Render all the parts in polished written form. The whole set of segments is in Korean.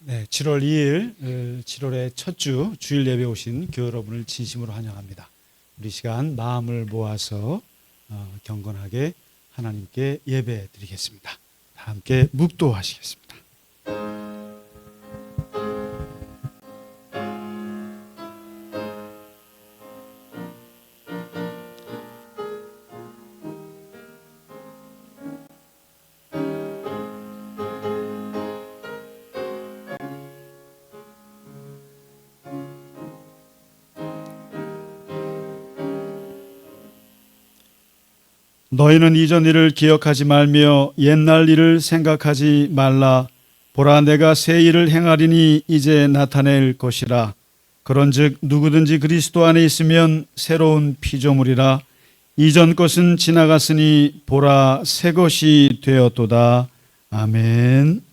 네, 7월 2일 7월의 첫 주 주일 예배 오신 교회 여러분을 진심으로 환영합니다. 우리 시간 마음을 모아서 경건하게 하나님께 예배 드리겠습니다. 다 함께 묵도하시겠습니다. 너희는 이전 일을 기억하지 말며 옛날 일을 생각하지 말라. 보라, 내가 새 일을 행하리니 이제 나타낼 것이라. 그런즉 누구든지 그리스도 안에 있으면 새로운 피조물이라. 이전 것은 지나갔으니 보라, 새 것이 되었도다. 아멘.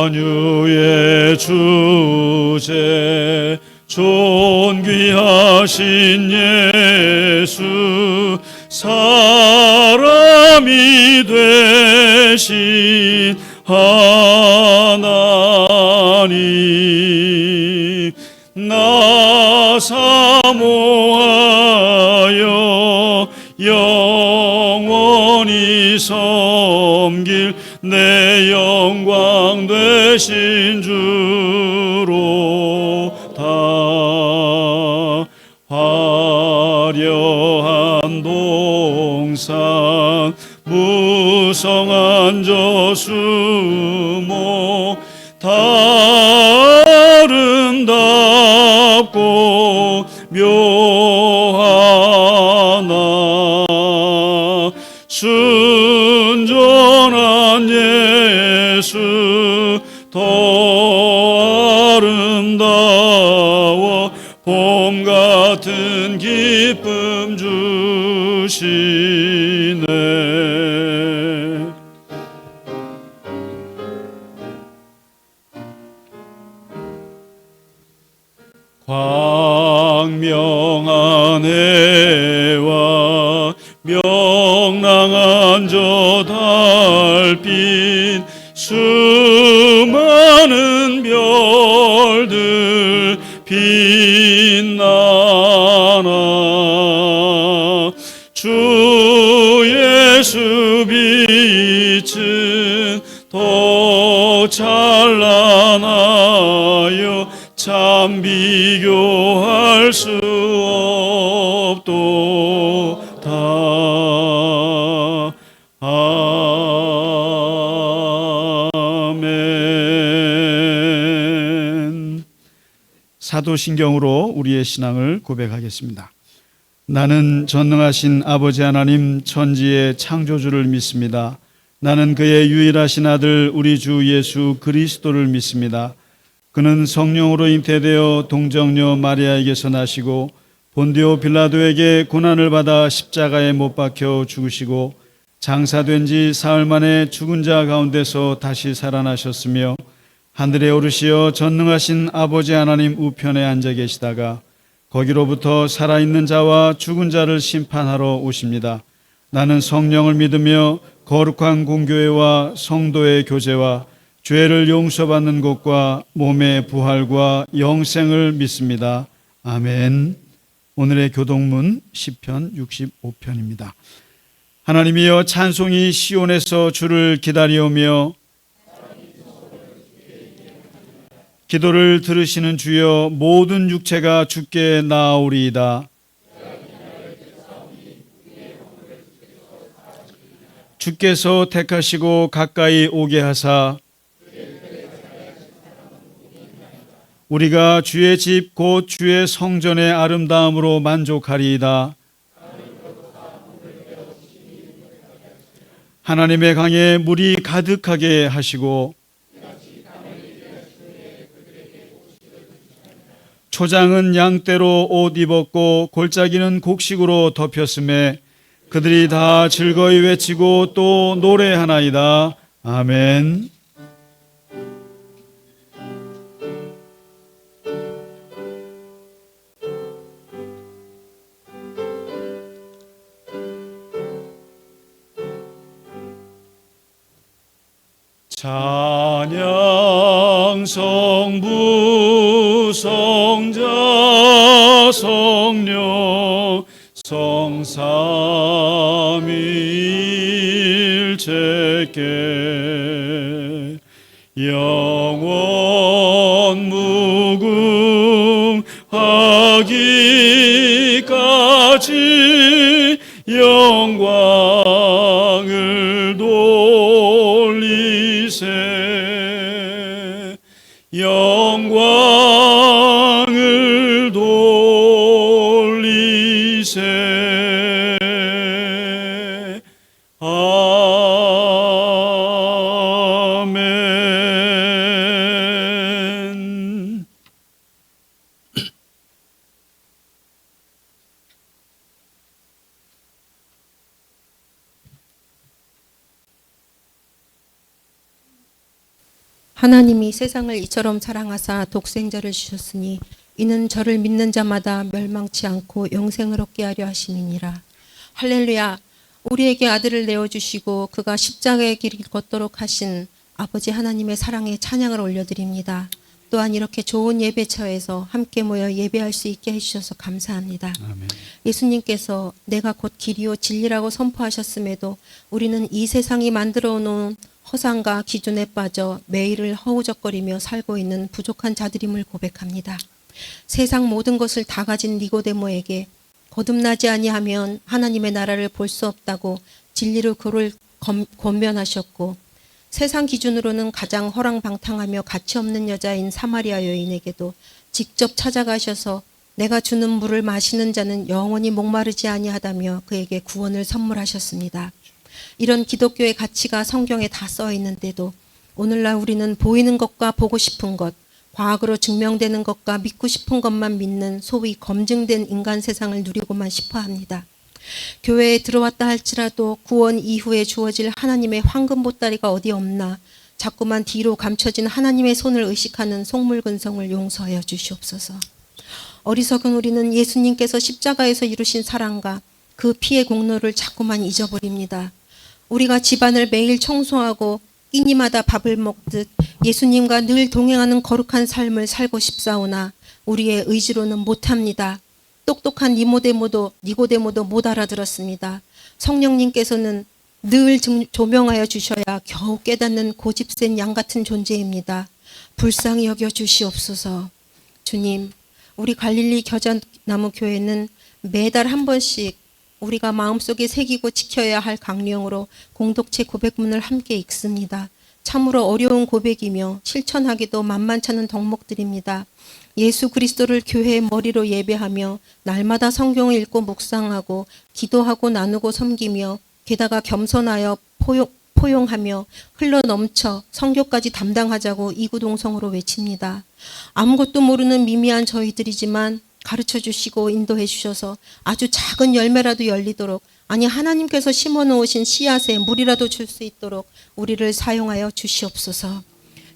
만유의 주제 존귀하신 예수, 사람이 되신 하나님, 나 사모하여 영원히 섬길 내 영광 되신 주로다. 화려한 동산 무성한 저수목 다 아름답고 묘하나 순전한 예수 더 아름다워 봄 같은 기쁨 주시네. 광명한 해와 명랑한 저 달빛 수많은 별들 빛나나 주 예수 빛은 더 찬란하여 참 비교할 수 없도다. 아멘. 사도신경으로 우리의 신앙을 고백하겠습니다. 나는 전능하신 아버지 하나님 천지의 창조주를 믿습니다. 나는 그의 유일하신 아들 우리 주 예수 그리스도를 믿습니다. 그는 성령으로 잉태되어 동정녀 마리아에게서 나시고 본디오 빌라도에게 고난을 받아 십자가에 못 박혀 죽으시고 장사된 지 사흘 만에 죽은 자 가운데서 다시 살아나셨으며 하늘에 오르시어 전능하신 아버지 하나님 우편에 앉아 계시다가 거기로부터 살아있는 자와 죽은 자를 심판하러 오십니다. 나는 성령을 믿으며 거룩한 공교회와 성도의 교제와 죄를 용서받는 것과 몸의 부활과 영생을 믿습니다. 아멘. 오늘의 교동문 시편 65편입니다. 하나님이여, 찬송이 시온에서 주를 기다리오며 기도를 들으시는 주여, 모든 육체가 주께 나아오리이다. 주께서 택하시고 가까이 오게 하사 우리가 주의 집 곧 주의 성전의 아름다움으로 만족하리이다. 하나님의 강에 물이 가득하게 하시고 초장은 양떼로 옷 입었고 골짜기는 곡식으로 덮였음에 그들이 다 즐거이 외치고 또 노래하나이다. 아멘. 찬양 성부 성자 성령 성삼일체께 영원 무궁하기까지 영광을 돌리세 영광을 돌리세 아멘. 하나님이 세상을 이처럼 사랑하사 독생자를 주셨으니 이는 저를 믿는 자마다 멸망치 않고 영생을 얻게 하려 하심이니라. 할렐루야. 우리에게 아들을 내어주시고 그가 십자가의 길을 걷도록 하신 아버지 하나님의 사랑에 찬양을 올려드립니다. 또한 이렇게 좋은 예배처에서 함께 모여 예배할 수 있게 해주셔서 감사합니다. 아멘. 예수님께서 내가 곧 길이요 진리라고 선포하셨음에도 우리는 이 세상이 만들어 놓은 허상과 기준에 빠져 매일을 허우적거리며 살고 있는 부족한 자들임을 고백합니다. 세상 모든 것을 다 가진 니고데모에게 거듭나지 아니하면 하나님의 나라를 볼 수 없다고 진리로 그를 권면하셨고, 세상 기준으로는 가장 허랑방탕하며 가치 없는 여자인 사마리아 여인에게도 직접 찾아가셔서 내가 주는 물을 마시는 자는 영원히 목마르지 아니하다며 그에게 구원을 선물하셨습니다. 이런 기독교의 가치가 성경에 다 써 있는데도 오늘날 우리는 보이는 것과 보고 싶은 것, 과학으로 증명되는 것과 믿고 싶은 것만 믿는 소위 검증된 인간 세상을 누리고만 싶어 합니다. 교회에 들어왔다 할지라도 구원 이후에 주어질 하나님의 황금 보따리가 어디 없나 자꾸만 뒤로 감춰진 하나님의 손을 의식하는 속물근성을 용서하여 주시옵소서. 어리석은 우리는 예수님께서 십자가에서 이루신 사랑과 그 피의 공로를 자꾸만 잊어버립니다. 우리가 집안을 매일 청소하고 끼니마다 밥을 먹듯 예수님과 늘 동행하는 거룩한 삶을 살고 싶사오나 우리의 의지로는 못합니다. 똑똑한 니고데모도 못 알아들었습니다. 성령님께서는 늘 조명하여 주셔야 겨우 깨닫는 고집센 양 같은 존재입니다. 불쌍히 여겨 주시옵소서. 주님, 우리 갈릴리 겨자나무 교회는 매달 한 번씩 우리가 마음속에 새기고 지켜야 할 강령으로 공동체 고백문을 함께 읽습니다. 참으로 어려운 고백이며 실천하기도 만만찮은 덕목들입니다. 예수 그리스도를 교회의 머리로 예배하며 날마다 성경을 읽고 묵상하고 기도하고 나누고 섬기며 게다가 겸손하여 포용하며 흘러넘쳐 성교까지 담당하자고 이구동성으로 외칩니다. 아무것도 모르는 미미한 저희들이지만 가르쳐 주시고 인도해 주셔서 아주 작은 열매라도 열리도록, 아니 하나님께서 심어 놓으신 씨앗에 물이라도 줄 수 있도록 우리를 사용하여 주시옵소서.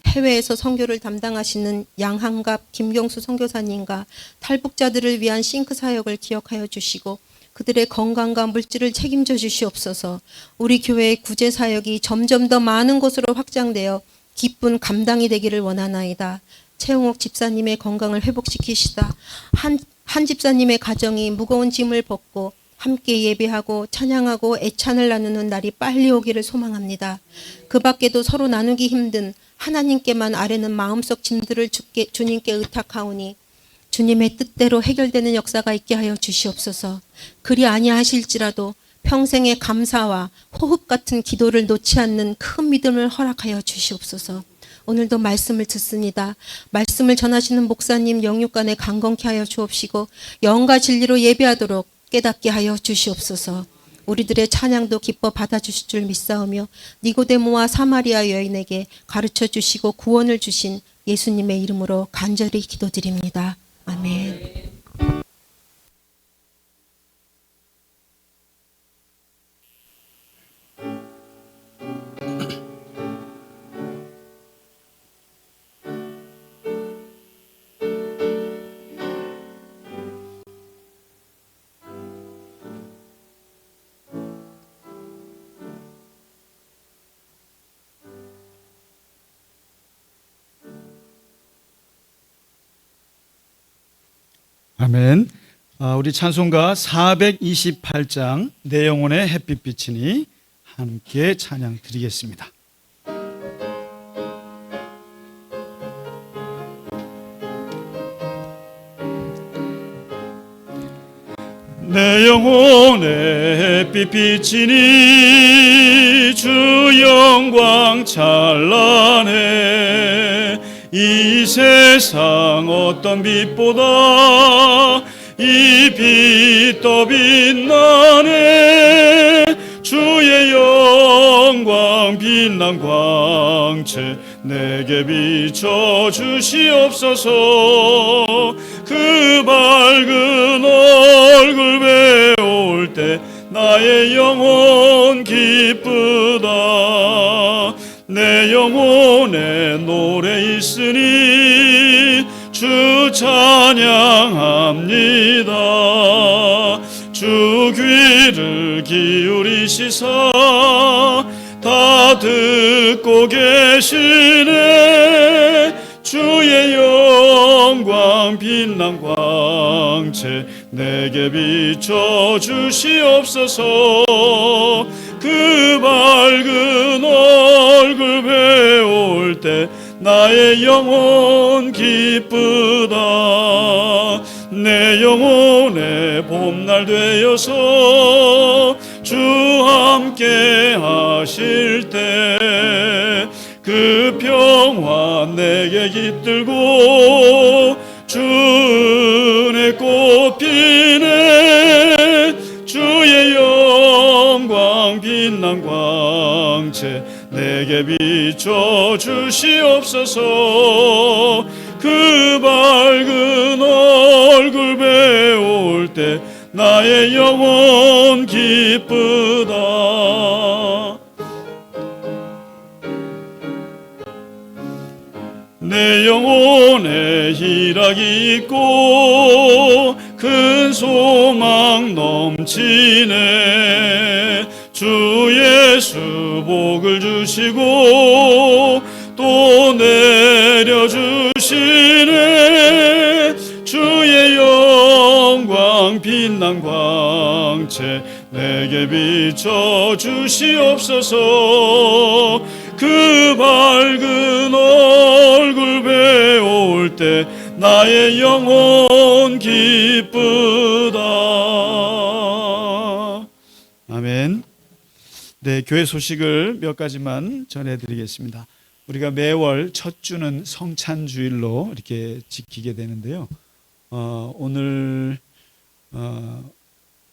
해외에서 선교를 담당하시는 양한갑 김경수 선교사님과 탈북자들을 위한 싱크 사역을 기억하여 주시고 그들의 건강과 물질을 책임져 주시옵소서. 우리 교회의 구제 사역이 점점 더 많은 곳으로 확장되어 기쁜 감당이 되기를 원하나이다. 최홍옥 집사님의 건강을 회복시키시다. 한 집사님의 가정이 무거운 짐을 벗고 함께 예배하고 찬양하고 애찬을 나누는 날이 빨리 오기를 소망합니다. 그 밖에도 서로 나누기 힘든 하나님께만 아뢰는 마음속 짐들을 주님께 의탁하오니 주님의 뜻대로 해결되는 역사가 있게 하여 주시옵소서. 그리 아니하실지라도 평생의 감사와 호흡 같은 기도를 놓지 않는 큰 믿음을 허락하여 주시옵소서. 오늘도 말씀을 듣습니다. 말씀을 전하시는 목사님 영육간에 강건케 하여 주옵시고 영과 진리로 예배하도록 깨닫게 하여 주시옵소서. 우리들의 찬양도 기뻐 받아주실 줄 믿사오며 니고데모와 사마리아 여인에게 가르쳐 주시고 구원을 주신 예수님의 이름으로 간절히 기도드립니다. 아멘. 아멘. 우리 찬송가 428장 내 영혼의 햇빛 비치니 함께 찬양 드리겠습니다. 내 영혼의 햇빛 비치니 주 영광 찬란해. 이 세상 어떤 빛보다 이 빛 더 빛나네. 주의 영광 빛난 광채 내게 비춰 주시옵소서. 그 밝은 얼굴 배울 때 나의 영혼 기쁘다. 내 영혼에 노래 있으니 주 찬양합니다. 주 귀를 기울이시사 다 듣고 계시네. 주의 영광 빛난 광채 내게 비춰 주시옵소서. 그 밝은 얼굴 배울 때 나의 영혼 기쁘다. 내 영혼의 봄날 되어서 주 함께 하실 때 그 평화 내게 깃들고 주 은혜 꽃 피네. 주의 영광 빛난 광채 내게 비춰 주시옵소서. 그 밝은 얼굴 배울 때 나의 영혼 기쁘다. 내 영혼에 희락이 있고 큰 소망 넘치네. 주 예수 복을 주시고 또 내려주시네. 주의 영광 빛난 광채 내게 비춰 주시옵소서. 그 밝은 얼굴 배울 때 나의 영혼 기쁘다. 아멘. 네, 교회 소식을 몇 가지만 전해드리겠습니다. 우리가 매월 첫 주는 성찬주일로 이렇게 지키게 되는데요. 오늘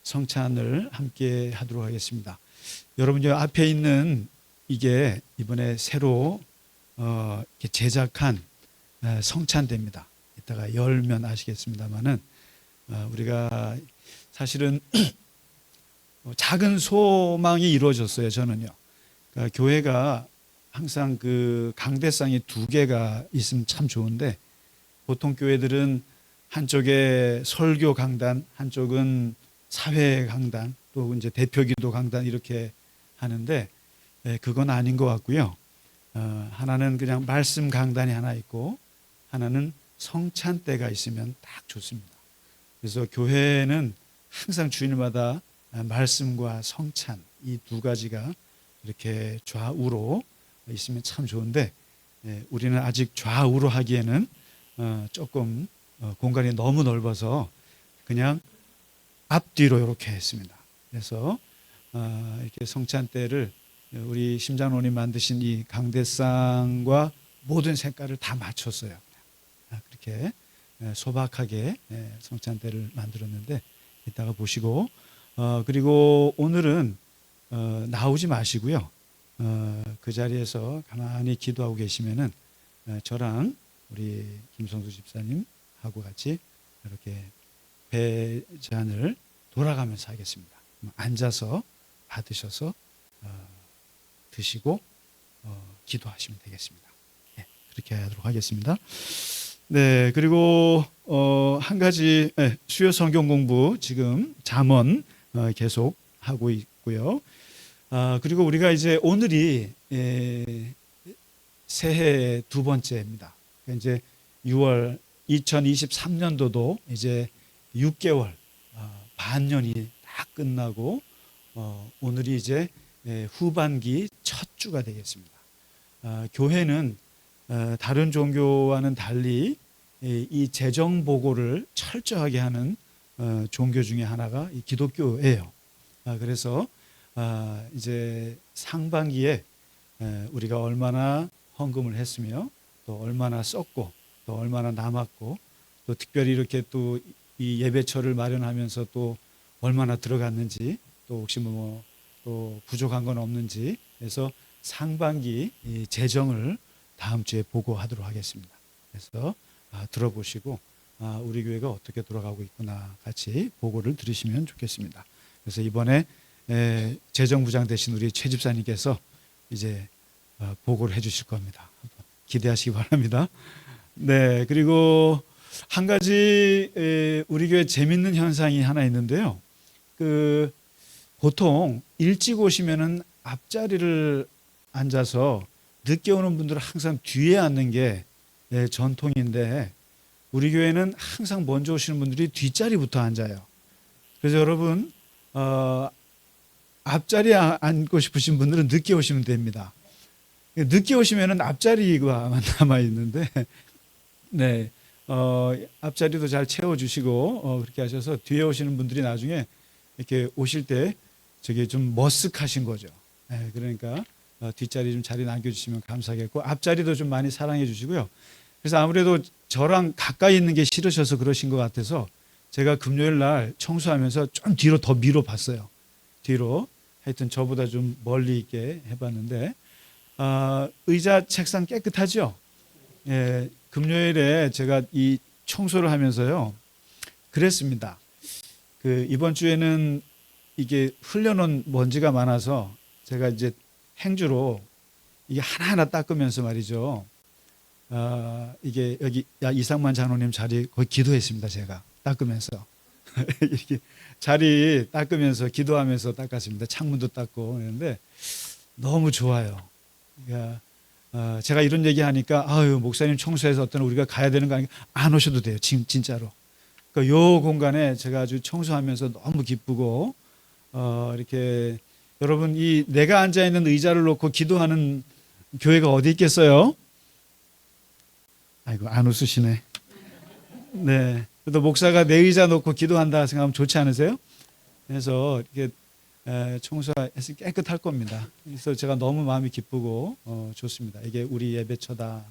성찬을 함께 하도록 하겠습니다. 여러분 저 앞에 있는 이게 이번에 새로 이렇게 제작한 성찬대입니다. 이따가 열면 아시겠습니다만은 우리가 사실은 작은 소망이 이루어졌어요. 저는요. 그러니까 교회가 항상 그 강대상이 2개가 있으면 참 좋은데 보통 교회들은 한쪽에 설교 강단, 한쪽은 사회 강단, 또 이제 대표기도 강단 이렇게 하는데 그건 아닌 것 같고요. 하나는 그냥 말씀 강단이 하나 있고 하나는 성찬대가 있으면 딱 좋습니다. 그래서 교회는 항상 주일마다 말씀과 성찬 이 2가지가 이렇게 좌우로 있으면 참 좋은데 우리는 아직 좌우로 하기에는 조금 공간이 너무 넓어서 그냥 앞뒤로 이렇게 했습니다. 그래서 이렇게 성찬대를 우리 심장론이 만드신 이 강대상과 모든 색깔을 다 맞췄어요. 그렇게 소박하게 성찬대를 만들었는데 이따가 보시고 그리고 오늘은 나오지 마시고요. 그 자리에서 가만히 기도하고 계시면은 저랑 우리 김성수 집사님하고 같이 이렇게 배잔을 돌아가면서 하겠습니다. 앉아서 받으셔서 드시고 기도하시면 되겠습니다. 네, 그렇게 하도록 하겠습니다. 네, 그리고 한 가지 수요 성경 공부 지금 잠언 계속 하고 있고요. 그리고 우리가 이제 오늘이 새해 2번째입니다. 그러니까 이제 6월 2023년도도 이제 6개월, 반년이 다 끝나고 오늘이 이제 후반기 첫 주가 되겠습니다. 교회는 다른 종교와는 달리 이 재정 보고를 철저하게 하는 종교 중에 하나가 이 기독교예요. 그래서 이제 상반기에 우리가 얼마나 헌금을 했으며 또 얼마나 썼고 또 얼마나 남았고 또 특별히 이렇게 또 이 예배처를 마련하면서 또 얼마나 들어갔는지 또 혹시 또 부족한 건 없는지 해서 상반기 이 재정을 다음 주에 보고하도록 하겠습니다. 그래서 들어보시고 우리 교회가 어떻게 돌아가고 있구나 같이 보고를 들으시면 좋겠습니다. 그래서 이번에 재정부장 되신 우리 최 집사님께서 이제 보고를 해주실 겁니다. 기대하시기 바랍니다. 네, 그리고 한 가지 우리 교회 재밌는 현상이 하나 있는데요. 보통 일찍 오시면은 앞자리를 앉아서 늦게 오는 분들은 항상 뒤에 앉는 게 전통인데 우리 교회는 항상 먼저 오시는 분들이 뒷자리부터 앉아요. 그래서 여러분 앞자리에 앉고 싶으신 분들은 늦게 오시면 됩니다. 늦게 오시면은 앞자리가 남아 있는데 네. 앞자리도 잘 채워주시고 그렇게 하셔서 뒤에 오시는 분들이 나중에 이렇게 오실 때 저게 좀 머쓱하신 거죠. 그러니까 뒷자리 좀 자리 남겨주시면 감사하겠고 앞자리도 좀 많이 사랑해 주시고요. 그래서 아무래도 저랑 가까이 있는 게 싫으셔서 그러신 것 같아서 제가 금요일 날 청소하면서 좀 뒤로 더 밀어봤어요. 뒤로 하여튼 저보다 좀 멀리 있게 해봤는데 의자 책상 깨끗하죠? 예, 금요일에 제가 이 청소를 하면서요 그랬습니다. 이번 주에는 이게 흘려놓은 먼지가 많아서 제가 이제 행주로 이게 하나하나 닦으면서 말이죠. 이게 여기 이상만 장로님 자리 거기 기도했습니다. 제가 닦으면서 이렇게 자리 닦으면서 기도하면서 닦았습니다. 창문도 닦고 그랬는데 너무 좋아요. 그러니까 제가 이런 얘기하니까 목사님 청소해서 어떤 우리가 가야 되는 거 아니까 안 오셔도 돼요. 진짜로. 그러니까 요 공간에 제가 아주 청소하면서 너무 기쁘고 이렇게 여러분 이 내가 앉아 있는 의자를 놓고 기도하는 교회가 어디 있겠어요? 아이고 안 웃으시네. 네. 그래도 목사가 내 의자 놓고 기도한다 생각하면 좋지 않으세요? 그래서 이렇게 청소해서 깨끗할 겁니다. 그래서 제가 너무 마음이 기쁘고 좋습니다. 이게 우리 예배처다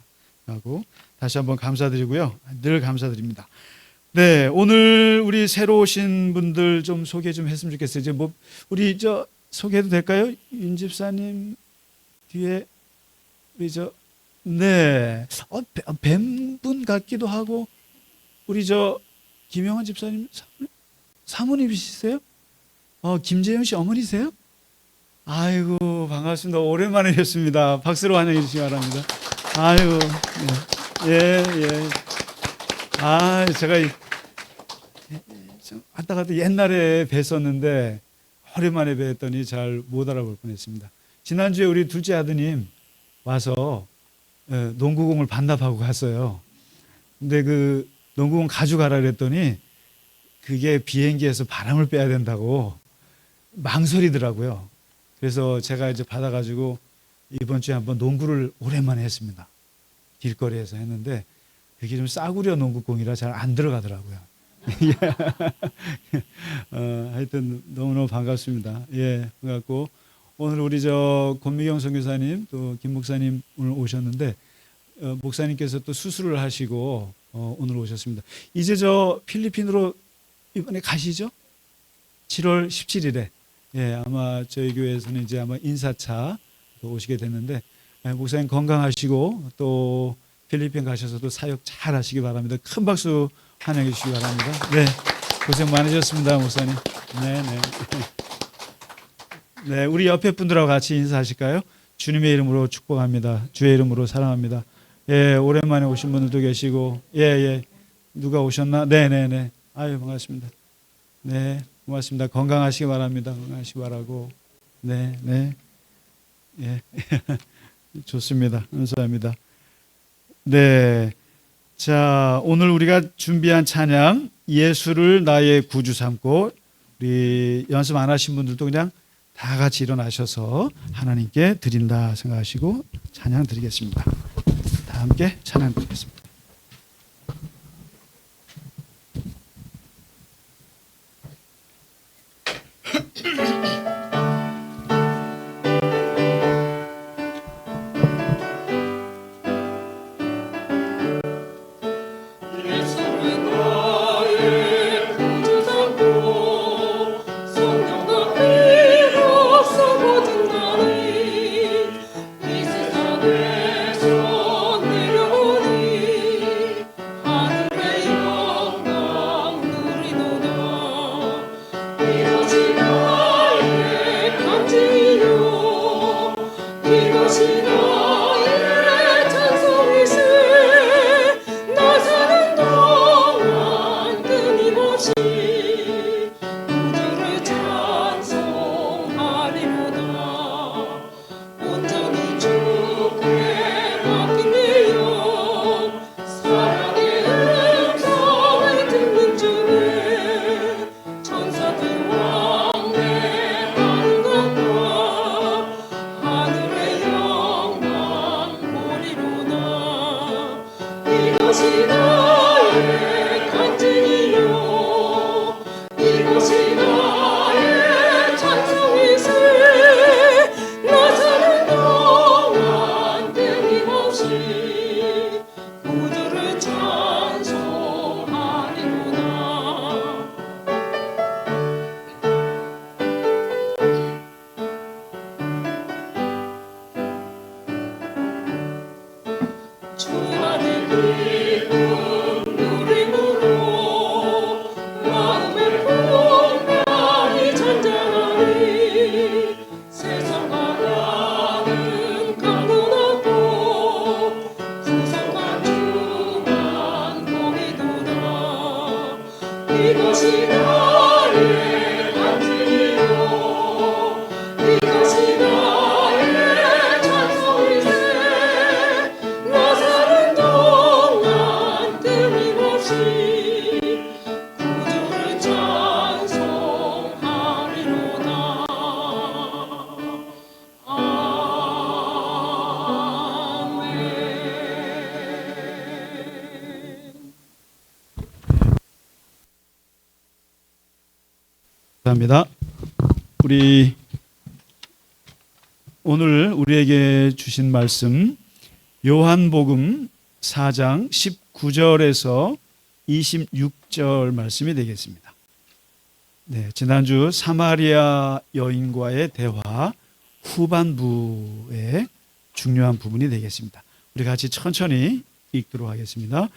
하고 다시 한번 감사드리고요. 늘 감사드립니다. 네, 오늘 우리 새로 오신 분들 좀 소개 좀 했으면 좋겠어요. 이제 우리 소개해도 될까요? 윤 집사님 뒤에 우리 네, 뵌분 같기도 하고 우리 김영환 집사님 사모님이시세요? 김재영 씨 어머니세요? 아이고 반갑습니다. 오랜만에 뵙습니다. 박수로 환영해 주시기 바랍니다. 아이고 예. 제가 왔다 갔다 옛날에 뵀었는데 오랜만에 뵀더니 잘 못 알아볼 뻔했습니다. 지난주에 우리 둘째 아드님 와서 농구공을 반납하고 갔어요. 근데 농구공 가져가라 그랬더니 그게 비행기에서 바람을 빼야 된다고 망설이더라고요. 그래서 제가 이제 받아가지고 이번 주에 한번 농구를 오랜만에 했습니다. 길거리에서 했는데 그게 좀 싸구려 농구공이라 잘 안 들어가더라고요. 하여튼 너무너무 반갑습니다. 예, 그래갖고 오늘 우리 권미경 선교사님 또 김 목사님 오늘 오셨는데 목사님께서 또 수술을 하시고 오늘 오셨습니다. 이제 필리핀으로 이번에 가시죠? 7월 17일에 예, 아마 저희 교회에서는 이제 아마 인사차 오시게 됐는데 목사님 건강하시고 또 필리핀 가셔서도 사역 잘 하시기 바랍니다. 큰 박수 환영해 주시기 바랍니다. 네, 고생 많으셨습니다, 목사님. 네, 우리 옆에 분들하고 같이 인사하실까요? 주님의 이름으로 축복합니다. 주의 이름으로 사랑합니다. 예, 오랜만에 오신 분들도 계시고, 예, 누가 오셨나? 네. 아유, 반갑습니다. 네, 고맙습니다. 건강하시기 바랍니다. 건강하시기 바라고. 네. 예, 좋습니다. 감사합니다. 네. 자, 오늘 우리가 준비한 찬양, 예수를 나의 구주 삼고, 우리 연습 안 하신 분들도 그냥 다 같이 일어나셔서 하나님께 드린다 생각하시고 찬양 드리겠습니다. 다 함께 찬양 드리겠습니다. 감사합니다. 우리 오늘 우리에게 주신 말씀 요한복음 4장 19절에서 26절 말씀이 되겠습니다. 네, 지난주 사마리아 여인과의 대화 후반부의 중요한 부분이 되겠습니다. 우리 같이 천천히 읽도록 하겠습니다.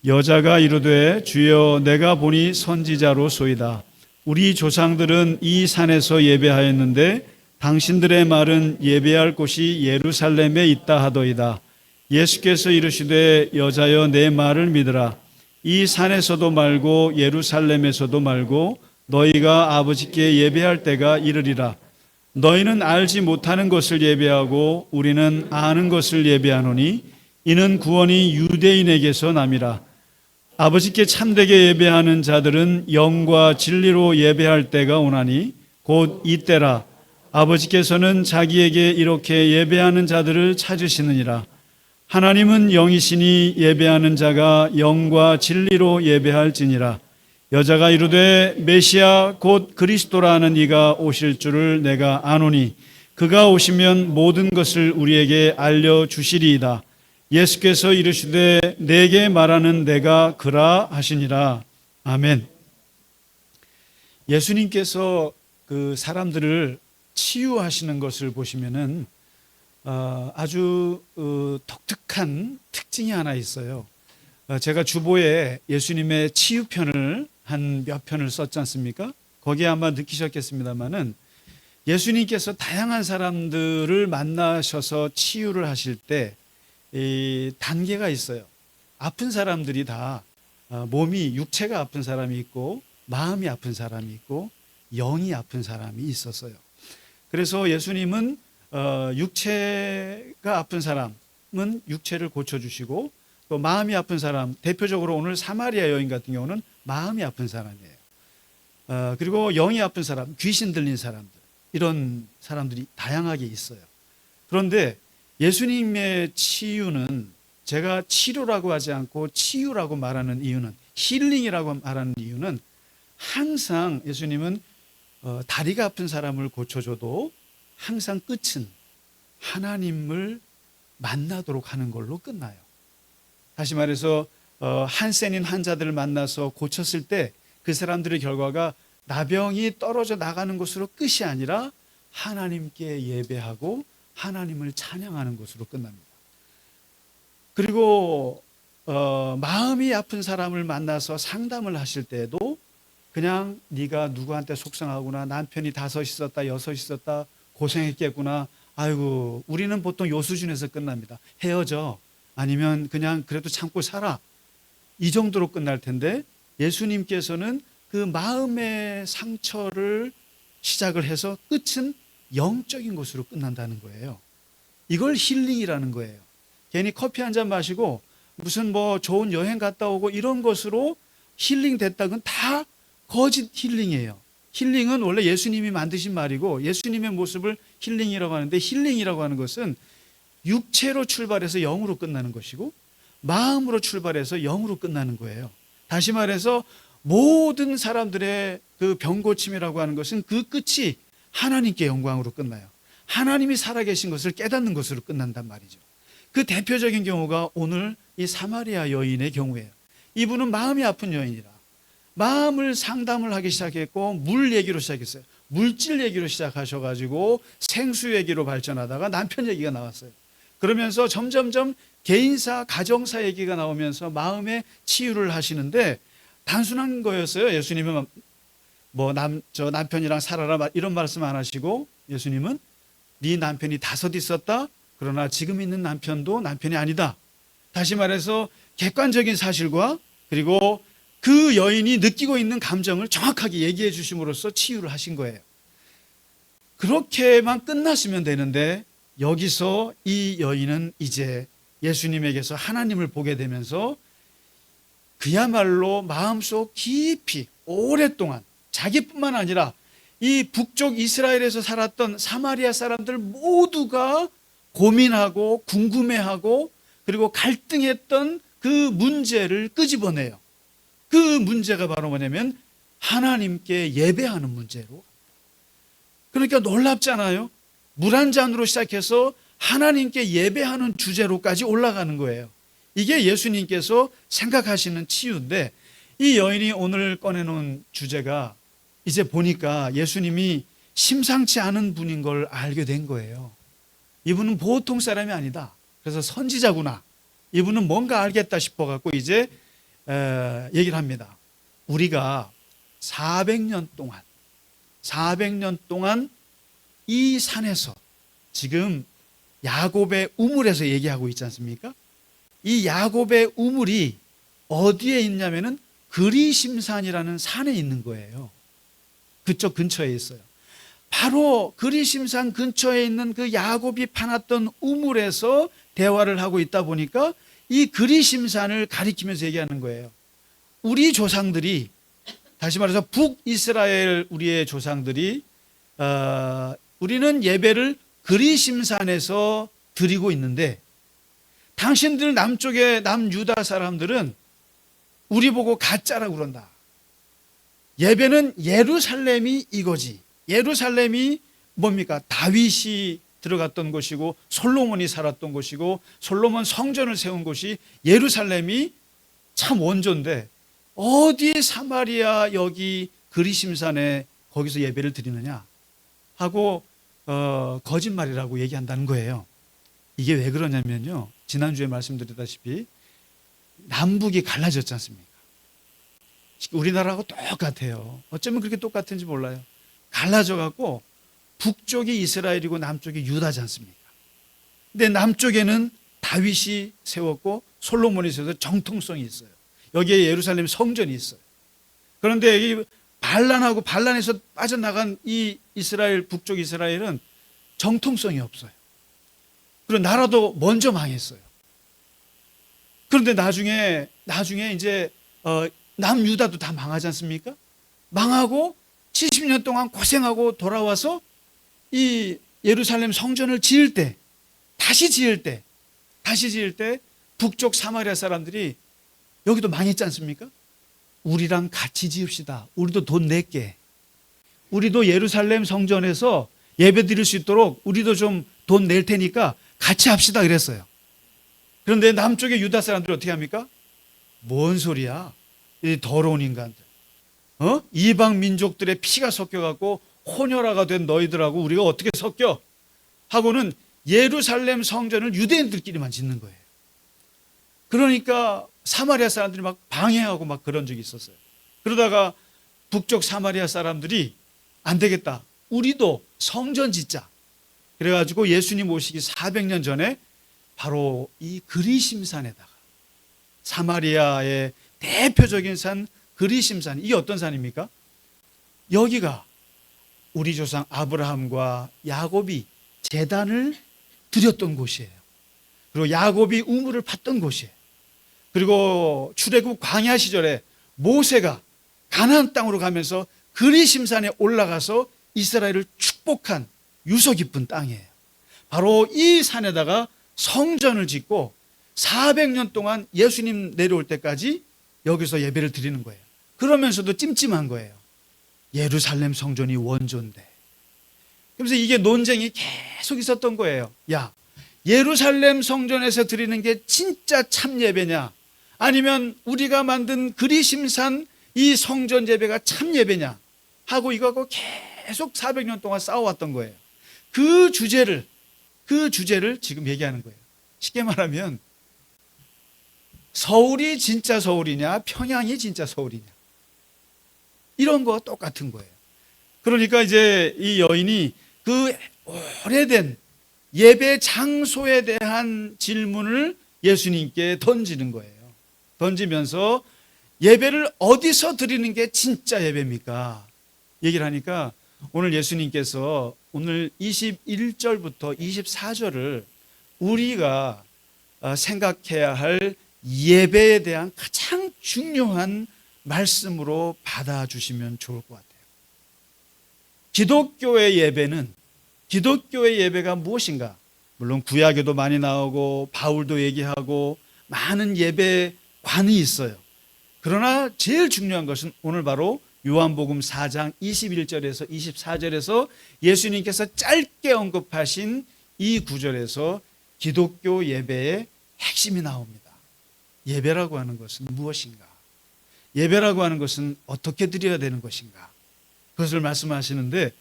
여자가 이르되 주여 내가 보니 선지자로소이다. 우리 조상들은 이 산에서 예배하였는데 당신들의 말은 예배할 곳이 예루살렘에 있다 하더이다. 예수께서 이르시되 여자여 내 말을 믿으라. 이 산에서도 말고 예루살렘에서도 말고 너희가 아버지께 예배할 때가 이르리라. 너희는 알지 못하는 것을 예배하고 우리는 아는 것을 예배하노니 이는 구원이 유대인에게서 남이라. 아버지께 참되게 예배하는 자들은 영과 진리로 예배할 때가 오나니 곧 이때라. 아버지께서는 자기에게 이렇게 예배하는 자들을 찾으시느니라. 하나님은 영이시니 예배하는 자가 영과 진리로 예배할지니라. 여자가 이르되 메시아 곧 그리스도라 하는 이가 오실 줄을 내가 아노니 그가 오시면 모든 것을 우리에게 알려주시리이다. 예수께서 이르시되 내게 말하는 내가 그라 하시니라. 아멘. 예수님께서 그 사람들을 치유하시는 것을 보시면은 아주 독특한 특징이 하나 있어요. 제가 주보에 예수님의 치유편을 한 몇 편을 썼지 않습니까? 거기에 아마 느끼셨겠습니다마는 예수님께서 다양한 사람들을 만나셔서 치유를 하실 때 이 단계가 있어요. 아픈 사람들이 다 몸이 육체가 아픈 사람이 있고 마음이 아픈 사람이 있고 영이 아픈 사람이 있었어요. 그래서 예수님은 육체가 아픈 사람은 육체를 고쳐주시고 또 마음이 아픈 사람, 대표적으로 오늘 사마리아 여인 같은 경우는 마음이 아픈 사람이에요. 그리고 영이 아픈 사람, 귀신 들린 사람들, 이런 사람들이 다양하게 있어요. 그런데 예수님의 치유는, 제가 치료라고 하지 않고 치유라고 말하는 이유는, 힐링이라고 말하는 이유는, 항상 예수님은 다리가 아픈 사람을 고쳐줘도 항상 끝은 하나님을 만나도록 하는 걸로 끝나요. 다시 말해서 한센인 환자들을 만나서 고쳤을 때 그 사람들의 결과가 나병이 떨어져 나가는 것으로 끝이 아니라 하나님께 예배하고 하나님을 찬양하는 것으로 끝납니다. 그리고 마음이 아픈 사람을 만나서 상담을 하실 때에도 그냥 네가 누구한테 속상하구나, 남편이 5 있었다 6 있었다 고생했겠구나, 아이고, 우리는 보통 요 수준에서 끝납니다. 헤어져, 아니면 그냥 그래도 참고 살아, 이 정도로 끝날 텐데, 예수님께서는 그 마음의 상처를 시작을 해서 끝은 영적인 것으로 끝난다는 거예요. 이걸 힐링이라는 거예요. 괜히 커피 한 잔 마시고 무슨 뭐 좋은 여행 갔다 오고 이런 것으로 힐링 됐다는 다 거짓 힐링이에요. 힐링은 원래 예수님이 만드신 말이고, 예수님의 모습을 힐링이라고 하는데, 힐링이라고 하는 것은 육체로 출발해서 영으로 끝나는 것이고, 마음으로 출발해서 영으로 끝나는 거예요. 다시 말해서 모든 사람들의 그 병고침이라고 하는 것은 그 끝이 하나님께 영광으로 끝나요. 하나님이 살아계신 것을 깨닫는 것으로 끝난단 말이죠. 그 대표적인 경우가 오늘 이 사마리아 여인의 경우예요. 이분은 마음이 아픈 여인이라 마음을 상담을 하기 시작했고, 물 얘기로 시작했어요. 물질 얘기로 시작하셔가지고 생수 얘기로 발전하다가 남편 얘기가 나왔어요. 그러면서 점점점 개인사, 가정사 얘기가 나오면서 마음의 치유를 하시는데, 단순한 거였어요. 예수님은 뭐 저 남편이랑 살아라 이런 말씀 안 하시고, 예수님은 네 남편이 5 있었다, 그러나 지금 있는 남편도 남편이 아니다. 다시 말해서 객관적인 사실과 그리고 그 여인이 느끼고 있는 감정을 정확하게 얘기해 주심으로써 치유를 하신 거예요. 그렇게만 끝났으면 되는데, 여기서 이 여인은 이제 예수님에게서 하나님을 보게 되면서 그야말로 마음속 깊이 오랫동안, 자기뿐만 아니라 이 북쪽 이스라엘에서 살았던 사마리아 사람들 모두가 고민하고 궁금해하고 그리고 갈등했던 그 문제를 끄집어내요. 그 문제가 바로 뭐냐면 하나님께 예배하는 문제로. 그러니까 놀랍잖아요. 물 한 잔으로 시작해서 하나님께 예배하는 주제로까지 올라가는 거예요. 이게 예수님께서 생각하시는 치유인데, 이 여인이 오늘 꺼내놓은 주제가 이제 보니까 예수님이 심상치 않은 분인 걸 알게 된 거예요. 이분은 보통 사람이 아니다. 그래서 선지자구나. 이분은 뭔가 알겠다 싶어갖고 이제 얘기를 합니다. 우리가 400년 동안 이 산에서, 지금 야곱의 우물에서 얘기하고 있지 않습니까? 이 야곱의 우물이 어디에 있냐면은 그리심산이라는 산에 있는 거예요. 그쪽 근처에 있어요. 바로 그리심산 근처에 있는 그 야곱이 파놨던 우물에서 대화를 하고 있다 보니까 이 그리심산을 가리키면서 얘기하는 거예요. 우리 조상들이, 다시 말해서 북이스라엘 우리의 조상들이 우리는 예배를 그리심산에서 드리고 있는데, 당신들 남쪽의 남유다 사람들은 우리 보고 가짜라고 그런다. 예배는 예루살렘이 이거지. 예루살렘이 뭡니까? 다윗이 들어갔던 곳이고 솔로몬이 살았던 곳이고 솔로몬 성전을 세운 곳이 예루살렘이 참 원조인데, 어디 사마리아 여기 그리심산에 거기서 예배를 드리느냐 하고 거짓말이라고 얘기한다는 거예요. 이게 왜 그러냐면요, 지난주에 말씀드렸다시피 남북이 갈라졌지 않습니까? 우리나라하고 똑같아요. 어쩌면 그렇게 똑같은지 몰라요. 갈라져 갖고 북쪽이 이스라엘이고 남쪽이 유다지 않습니까? 근데 남쪽에는 다윗이 세웠고 솔로몬이 세워서 정통성이 있어요. 여기에 예루살렘 성전이 있어요. 그런데 이 반란에서 빠져나간 이 이스라엘, 북쪽 이스라엘은 정통성이 없어요. 그리고 나라도 먼저 망했어요. 그런데 나중에 이제 남유다도 다 망하지 않습니까? 망하고 70년 동안 고생하고 돌아와서 이 예루살렘 성전을 다시 지을 때 북쪽 사마리아 사람들이 여기도 망했지 않습니까? 우리랑 같이 지읍시다. 우리도 돈 낼게. 우리도 예루살렘 성전에서 예배 드릴 수 있도록 우리도 좀 돈 낼 테니까 같이 합시다 그랬어요. 그런데 남쪽의 유다 사람들이 어떻게 합니까? 뭔 소리야? 이 더러운 인간들. 이방 민족들의 피가 섞여갖고 혼혈아가 된 너희들하고 우리가 어떻게 섞여? 하고는 예루살렘 성전을 유대인들끼리만 짓는 거예요. 그러니까 사마리아 사람들이 막 방해하고 막 그런 적이 있었어요. 그러다가 북쪽 사마리아 사람들이 안 되겠다. 우리도 성전 짓자. 그래가지고 예수님 오시기 400년 전에 바로 이 그리심산에다가 사마리아의 대표적인 산 그리심산, 이게 어떤 산입니까? 여기가 우리 조상 아브라함과 야곱이 제단을 드렸던 곳이에요. 그리고 야곱이 우물을 팠던 곳이에요. 그리고 출애굽 광야 시절에 모세가 가나안 땅으로 가면서 그리심산에 올라가서 이스라엘을 축복한 유서 깊은 땅이에요. 바로 이 산에다가 성전을 짓고 400년 동안 예수님 내려올 때까지 여기서 예배를 드리는 거예요. 그러면서도 찜찜한 거예요. 예루살렘 성전이 원조인데. 그래서 이게 논쟁이 계속 있었던 거예요. 야, 예루살렘 성전에서 드리는 게 진짜 참 예배냐? 아니면 우리가 만든 그리심산 이 성전 예배가 참 예배냐? 하고 이거하고 계속 400년 동안 싸워왔던 거예요. 그 주제를 지금 얘기하는 거예요. 쉽게 말하면 서울이 진짜 서울이냐, 평양이 진짜 서울이냐, 이런 거와 똑같은 거예요. 그러니까 이제 이 여인이 그 오래된 예배 장소에 대한 질문을 예수님께 던지는 거예요. 던지면서 예배를 어디서 드리는 게 진짜 예배입니까? 얘기를 하니까 오늘 예수님께서 오늘 21절부터 24절을 우리가 생각해야 할 예배에 대한 가장 중요한 말씀으로 받아주시면 좋을 것 같아요. 기독교의 예배가 무엇인가? 물론 구약에도 많이 나오고 바울도 얘기하고 많은 예배관이 있어요. 그러나 제일 중요한 것은 오늘 바로 요한복음 4장 21절에서 24절에서 예수님께서 짧게 언급하신 이 구절에서 기독교 예배의 핵심이 나옵니다. 예배라고 하는 것은 무엇인가? 예배라고 하는 것은 어떻게 드려야 되는 것인가? 그것을 말씀하시는데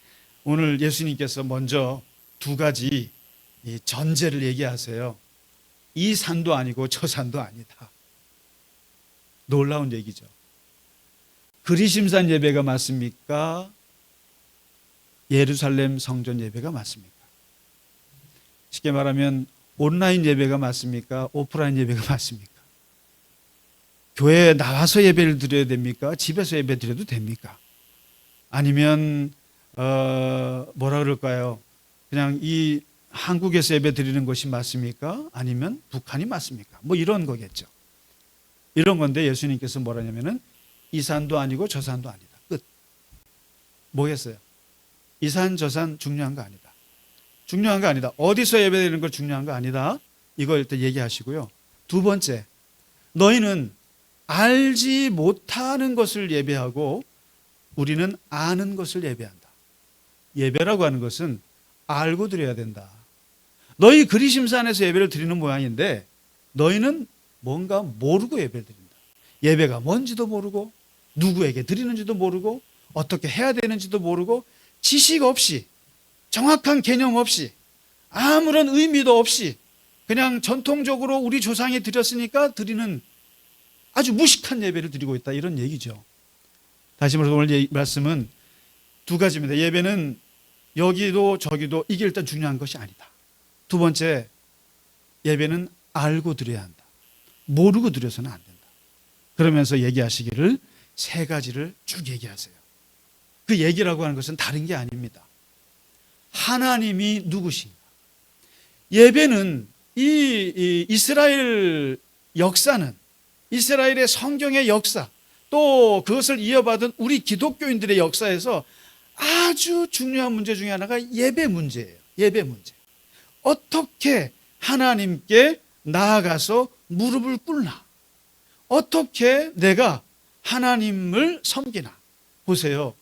오늘 예수님께서 먼저 두 가지 전제를 얘기하세요. 이 산도 아니고 저 산도 아니다. 놀라운 얘기죠. 그리심산 예배가 맞습니까? 예루살렘 성전 예배가 맞습니까? 쉽게 말하면 온라인 예배가 맞습니까? 오프라인 예배가 맞습니까? 교회에 나와서 예배를 드려야 됩니까? 집에서 예배 드려도 됩니까? 아니면 뭐라 그럴까요? 그냥 이 한국에서 예배 드리는 것이 맞습니까? 아니면 북한이 맞습니까? 뭐 이런 거겠죠. 이런 건데 예수님께서 뭐라냐면은 이 산도 아니고 저 산도 아니다. 끝. 뭐겠어요? 이 산 저 산 중요한 거 아니다. 중요한 거 아니다. 어디서 예배드리는 거 중요한 거 아니다. 이걸 일단 얘기하시고요. 두 번째, 너희는 알지 못하는 것을 예배하고 우리는 아는 것을 예배한다. 예배라고 하는 것은 알고 드려야 된다. 너희 그리심산에서 예배를 드리는 모양인데 너희는 뭔가 모르고 예배를 드린다. 예배가 뭔지도 모르고 누구에게 드리는지도 모르고 어떻게 해야 되는지도 모르고 지식 없이 정확한 개념 없이 아무런 의미도 없이 그냥 전통적으로 우리 조상이 드렸으니까 드리는 아주 무식한 예배를 드리고 있다, 이런 얘기죠. 다시 말해서 오늘 말씀은 두 가지입니다. 예배는 여기도 저기도 이게 일단 중요한 것이 아니다. 두 번째, 예배는 알고 드려야 한다. 모르고 드려서는 안 된다. 그러면서 얘기하시기를 세 가지를 쭉 얘기하세요. 그 얘기라고 하는 것은 다른 게 아닙니다. 하나님이 누구신가? 예배는 이 이스라엘 역사는 이스라엘의 성경의 역사, 또 그것을 이어받은 우리 기독교인들의 역사에서 아주 중요한 문제 중에 하나가 예배 문제예요. 예배 문제. 어떻게 하나님께 나아가서 무릎을 꿇나? 어떻게 내가 하나님을 섬기나? 보세요.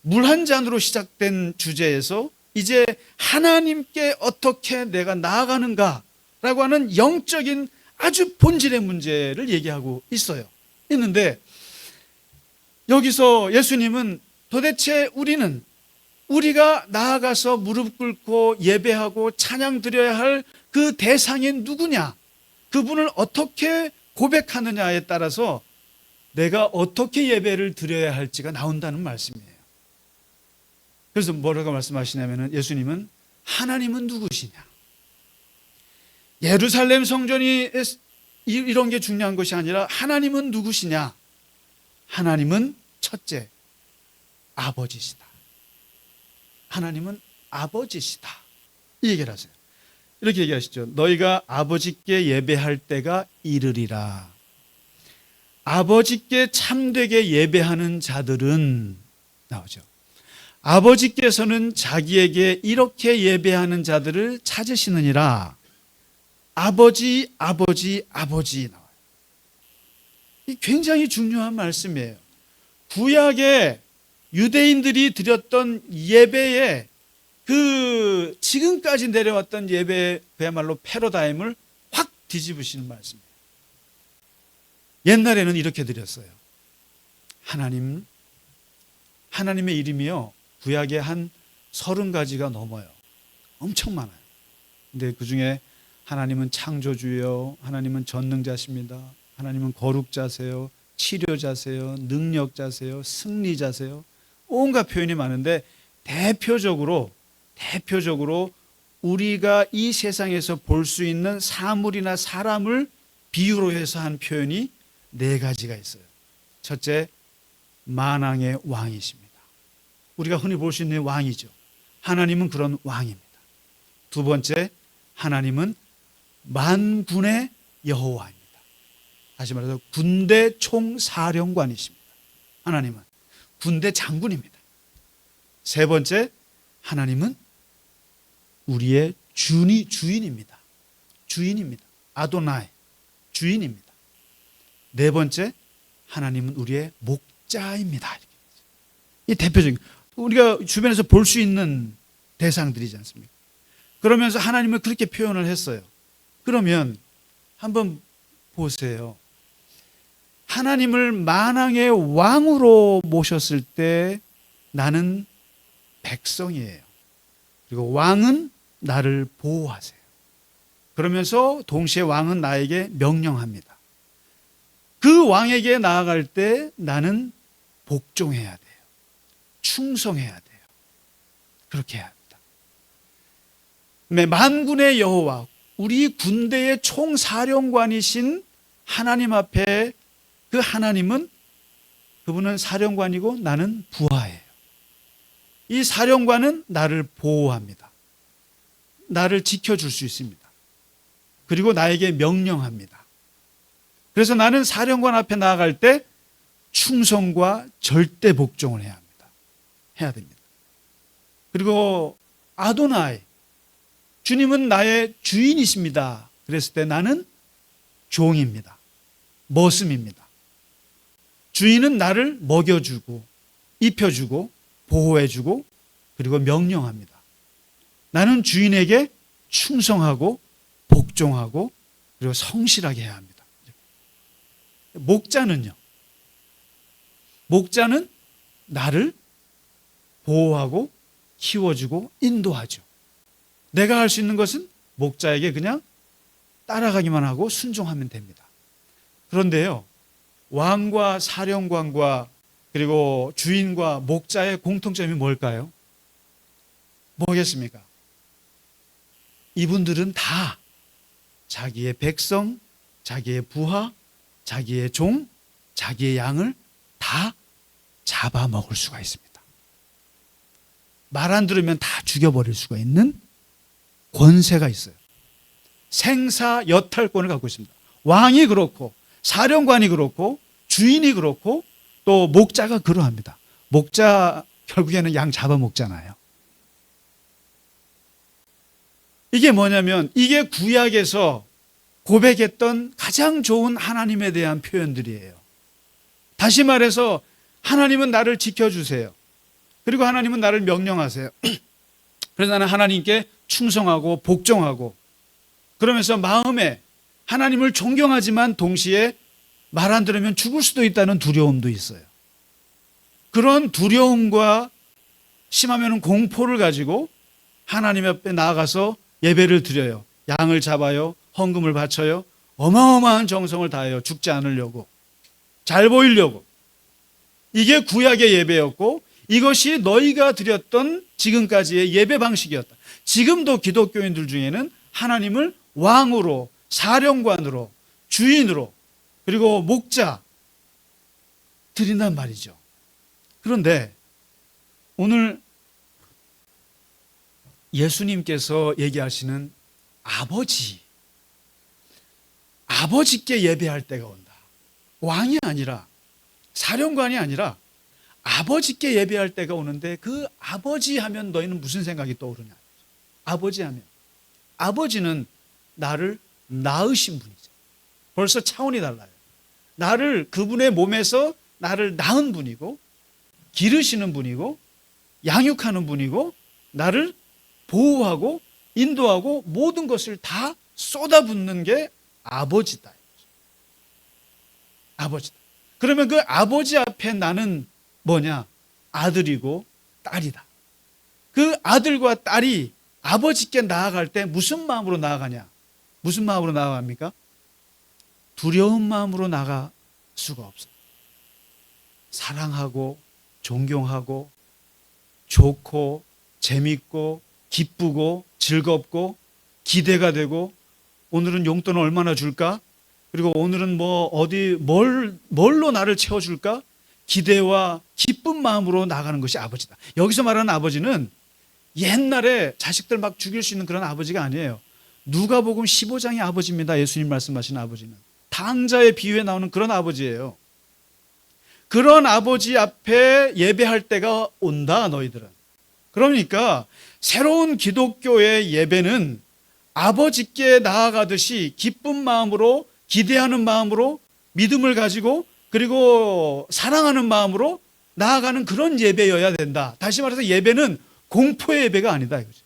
물 한 잔으로 시작된 주제에서 이제 하나님께 어떻게 내가 나아가는가라고 하는 영적인 아주 본질의 문제를 얘기하고 있는데 여기서 예수님은 도대체 우리가 나아가서 무릎 꿇고 예배하고 찬양 드려야 할 그 대상이 누구냐, 그분을 어떻게 고백하느냐에 따라서 내가 어떻게 예배를 드려야 할지가 나온다는 말씀이에요. 그래서 뭐라고 말씀하시냐면 예수님은 하나님은 누구시냐, 예루살렘 성전이 이런 게 중요한 것이 아니라 하나님은 누구시냐, 하나님은 첫째 아버지시다. 하나님은 아버지시다, 이 얘기를 하세요. 이렇게 얘기하시죠. 너희가 아버지께 예배할 때가 이르리라. 아버지께 참되게 예배하는 자들은 나오죠. 아버지께서는 자기에게 이렇게 예배하는 자들을 찾으시느니라. 아버지, 아버지, 아버지 나와요. 이 굉장히 중요한 말씀이에요. 구약의 유대인들이 드렸던 예배에 그 지금까지 내려왔던 예배, 그야말로 패러다임을 확 뒤집으시는 말씀이에요. 옛날에는 이렇게 드렸어요. 하나님의 이름이요, 구약에 한 30가지가 넘어요. 엄청 많아요. 근데 그 중에 하나님은 창조주요, 하나님은 전능자십니다, 하나님은 거룩자세요, 치료자세요, 능력자세요, 승리자세요, 온갖 표현이 많은데 대표적으로 우리가 이 세상에서 볼 수 있는 사물이나 사람을 비유로 해서 한 표현이 4가지가 있어요. 첫째, 만왕의 왕이십니다. 우리가 흔히 볼 수 있는 왕이죠. 하나님은 그런 왕입니다. 두 번째, 하나님은 만군의 여호와입니다. 다시 말해서 군대 총사령관이십니다. 하나님은 군대 장군입니다. 세 번째, 하나님은 우리의 주인입니다. 아도나이, 주인입니다. 네 번째, 하나님은 우리의 목자입니다. 이 대표적인, 우리가 주변에서 볼 수 있는 대상들이지 않습니까? 그러면서 하나님을 그렇게 표현을 했어요. 그러면 한번 보세요. 하나님을 만왕의 왕으로 모셨을 때 나는 백성이에요. 그리고 왕은 나를 보호하세요. 그러면서 동시에 왕은 나에게 명령합니다. 그 왕에게 나아갈 때 나는 복종해야 돼요. 충성해야 돼요. 그렇게 해야 합니다. 만군의 여호와, 우리 군대의 총사령관이신 하나님 앞에 그 하나님은, 그분은 사령관이고 나는 부하예요. 이 사령관은 나를 보호합니다. 나를 지켜줄 수 있습니다. 그리고 나에게 명령합니다. 그래서 나는 사령관 앞에 나아갈 때 충성과 절대 복종을 해야 됩니다. 그리고 아도나이, 주님은 나의 주인이십니다. 그랬을 때 나는 종입니다. 머슴입니다. 주인은 나를 먹여주고 입혀주고 보호해주고 그리고 명령합니다. 나는 주인에게 충성하고 복종하고 그리고 성실하게 해야 합니다. 목자는요? 목자는 나를 보호하고 키워주고 인도하죠. 내가 할 수 있는 것은 목자에게 그냥 따라가기만 하고 순종하면 됩니다. 그런데요, 왕과 사령관과 그리고 주인과 목자의 공통점이 뭘까요? 뭐겠습니까? 이분들은 다 자기의 백성, 자기의 부하, 자기의 종, 자기의 양을 다 잡아먹을 수가 있습니다. 말 안 들으면 다 죽여버릴 수가 있는 권세가 있어요. 생사여탈권을 갖고 있습니다. 왕이 그렇고 사령관이 그렇고 주인이 그렇고 또 목자가 그러합니다. 목자 결국에는 양 잡아먹잖아요. 이게 뭐냐면 이게 구약에서 고백했던 가장 좋은 하나님에 대한 표현들이에요. 다시 말해서 하나님은 나를 지켜주세요. 그리고 하나님은 나를 명령하세요. 그래서 나는 하나님께 충성하고 복종하고 그러면서 마음에 하나님을 존경하지만 동시에 말 안 들으면 죽을 수도 있다는 두려움도 있어요. 그런 두려움과 심하면 공포를 가지고 하나님 앞에 나아가서 예배를 드려요. 양을 잡아요. 헌금을 바쳐요. 어마어마한 정성을 다해요. 죽지 않으려고. 잘 보이려고. 이게 구약의 예배였고 이것이 너희가 드렸던 지금까지의 예배 방식이었다. 지금도 기독교인들 중에는 하나님을 왕으로, 사령관으로, 주인으로, 그리고 목자 드린단 말이죠. 그런데 오늘 예수님께서 얘기하시는 아버지께 예배할 때가 온다. 왕이 아니라, 사령관이 아니라 아버지께 예배할 때가 오는데 그 아버지 하면 너희는 무슨 생각이 떠오르냐? 아버지 하면 아버지는 나를 낳으신 분이죠. 벌써 차원이 달라요. 나를 그분의 몸에서 나를 낳은 분이고 기르시는 분이고 양육하는 분이고 나를 보호하고 인도하고 모든 것을 다 쏟아붓는 게 아버지다. 아버지다. 그러면 그 아버지 앞에 나는 뭐냐? 아들이고 딸이다. 그 아들과 딸이 아버지께 나아갈 때 무슨 마음으로 나아가냐? 무슨 마음으로 나아갑니까? 두려운 마음으로 나아갈 수가 없어요. 사랑하고 존경하고 좋고 재밌고 기쁘고 즐겁고 기대가 되고 오늘은 용돈을 얼마나 줄까? 그리고 오늘은 뭘로 나를 채워줄까? 기대와 기쁜 마음으로 나가는 것이 아버지다. 여기서 말하는 아버지는 옛날에 자식들 막 죽일 수 있는 그런 아버지가 아니에요. 누가복음 15장의 아버지입니다. 예수님 말씀하시는 아버지는. 당자의 비유에 나오는 그런 아버지예요. 그런 아버지 앞에 예배할 때가 온다, 너희들은. 그러니까 새로운 기독교의 예배는 아버지께 나아가듯이 기쁜 마음으로, 기대하는 마음으로, 믿음을 가지고 그리고 사랑하는 마음으로 나아가는 그런 예배여야 된다. 다시 말해서 예배는 공포의 예배가 아니다 이거죠.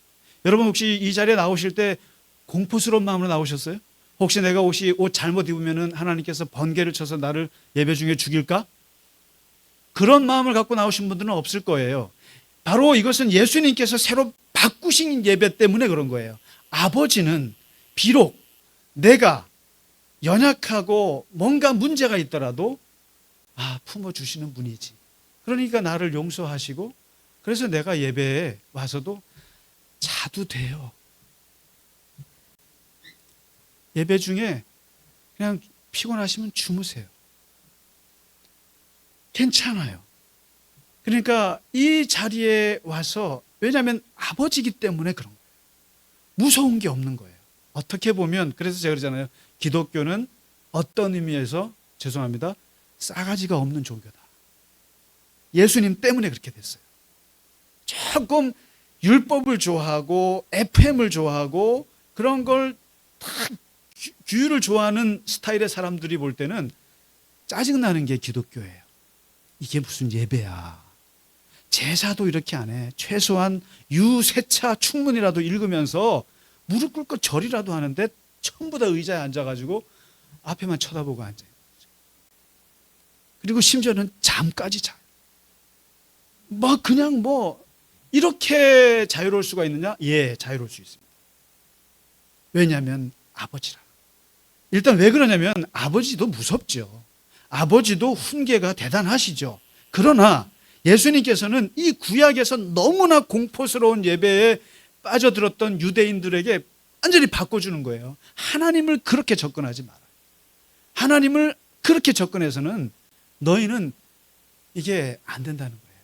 여러분 혹시 이 자리에 나오실 때 공포스러운 마음으로 나오셨어요? 혹시 내가 옷 잘못 입으면 하나님께서 번개를 쳐서 나를 예배 중에 죽일까? 그런 마음을 갖고 나오신 분들은 없을 거예요. 바로 이것은 예수님께서 새로 바꾸신 예배 때문에 그런 거예요. 아버지는 비록 내가 연약하고 뭔가 문제가 있더라도 품어주시는 분이지. 그러니까 나를 용서하시고 그래서 내가 예배에 와서도 자도 돼요. 예배 중에 그냥 피곤하시면 주무세요. 괜찮아요. 그러니까 이 자리에 와서 왜냐하면 아버지이기 때문에 그런 거예요. 무서운 게 없는 거예요. 어떻게 보면 그래서 제가 그러잖아요. 기독교는 어떤 의미에서 죄송합니다. 싸가지가 없는 종교다. 예수님 때문에 그렇게 됐어요. 조금 율법을 좋아하고 FM을 좋아하고 그런 걸 다 규율을 좋아하는 스타일의 사람들이 볼 때는 짜증나는 게 기독교예요. 이게 무슨 예배야. 제사도 이렇게 안 해. 최소한 유세차 충문이라도 읽으면서 무릎 꿇고 절이라도 하는데 전부 다 의자에 앉아가지고 앞에만 쳐다보고 앉아요. 그리고 심지어는 잠까지 자요. 그냥 이렇게 자유로울 수가 있느냐? 예, 자유로울 수 있습니다. 왜냐하면 아버지라. 일단 왜 그러냐면 아버지도 무섭죠. 아버지도 훈계가 대단하시죠. 그러나 예수님께서는 이 구약에서 너무나 공포스러운 예배에 빠져들었던 유대인들에게 완전히 바꿔주는 거예요. 하나님을 그렇게 접근하지 마라. 하나님을 그렇게 접근해서는 너희는 이게 안 된다는 거예요.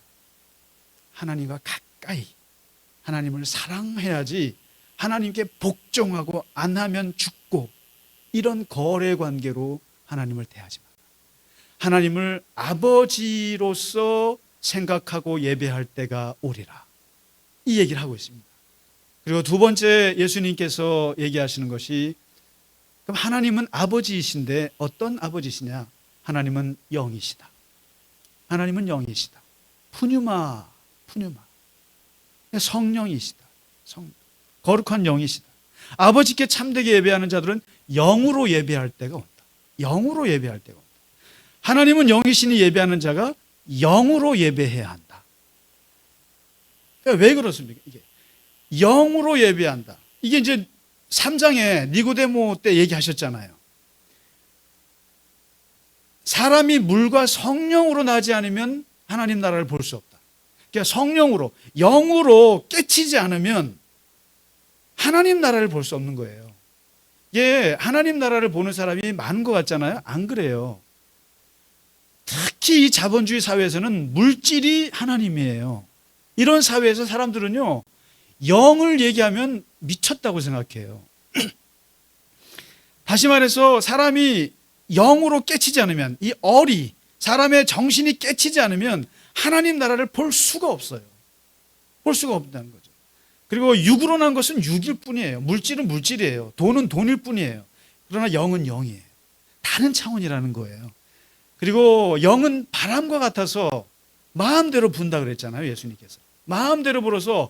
하나님과 가까이 하나님을 사랑해야지 하나님께 복종하고 안 하면 죽고 이런 거래 관계로 하나님을 대하지 마라. 하나님을 아버지로서 생각하고 예배할 때가 오리라. 이 얘기를 하고 있습니다. 그리고 두 번째 예수님께서 얘기하시는 것이, 그럼 하나님은 아버지이신데 어떤 아버지시냐? 하나님은 영이시다. 하나님은 영이시다. 푸뉴마. 성령이시다. 거룩한 영이시다. 아버지께 참되게 예배하는 자들은 영으로 예배할 때가 온다. 영으로 예배할 때가 온다. 하나님은 영이시니 예배하는 자가 영으로 예배해야 한다. 그러니까 왜 그렇습니까? 이게 영으로 예배한다. 이게 이제 3장에 니고데모 때 얘기하셨잖아요. 사람이 물과 성령으로 나지 않으면 하나님 나라를 볼 수 없다. 그러니까 성령으로, 영으로 깨치지 않으면 하나님 나라를 볼 수 없는 거예요. 예, 하나님 나라를 보는 사람이 많은 것 같잖아요. 안 그래요. 특히 이 자본주의 사회에서는 물질이 하나님이에요. 이런 사회에서 사람들은요, 영을 얘기하면 미쳤다고 생각해요. 다시 말해서 사람이 영으로 깨치지 않으면, 이 어리, 사람의 정신이 깨치지 않으면 하나님 나라를 볼 수가 없어요. 볼 수가 없다는 거죠. 그리고 육으로 난 것은 육일 뿐이에요. 물질은 물질이에요. 돈은 돈일 뿐이에요. 그러나 영은 영이에요. 다른 차원이라는 거예요. 그리고 영은 바람과 같아서 마음대로 분다 그랬잖아요, 예수님께서. 마음대로 불어서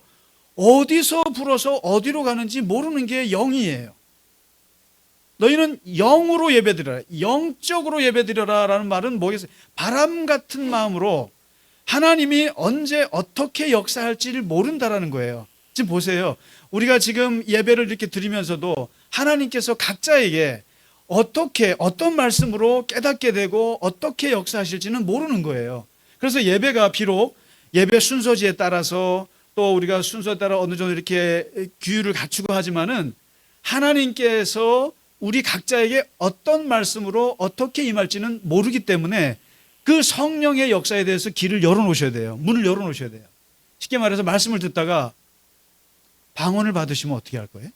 어디서 불어서 어디로 가는지 모르는 게 영이에요. 너희는 영으로 예배드려라. 영적으로 예배드려라 라는 말은 뭐겠어요? 바람 같은 마음으로 하나님이 언제 어떻게 역사할지를 모른다라는 거예요. 지금 보세요. 우리가 지금 예배를 이렇게 드리면서도 하나님께서 각자에게 어떻게, 어떤 말씀으로 깨닫게 되고 어떻게 역사하실지는 모르는 거예요. 그래서 예배가 비록 예배 순서지에 따라서 또 우리가 순서에 따라 어느 정도 이렇게 규율을 갖추고 하지만은 하나님께서 우리 각자에게 어떤 말씀으로 어떻게 임할지는 모르기 때문에 그 성령의 역사에 대해서 길을 열어놓으셔야 돼요. 문을 열어놓으셔야 돼요. 쉽게 말해서 말씀을 듣다가 방언을 받으시면 어떻게 할 거예요?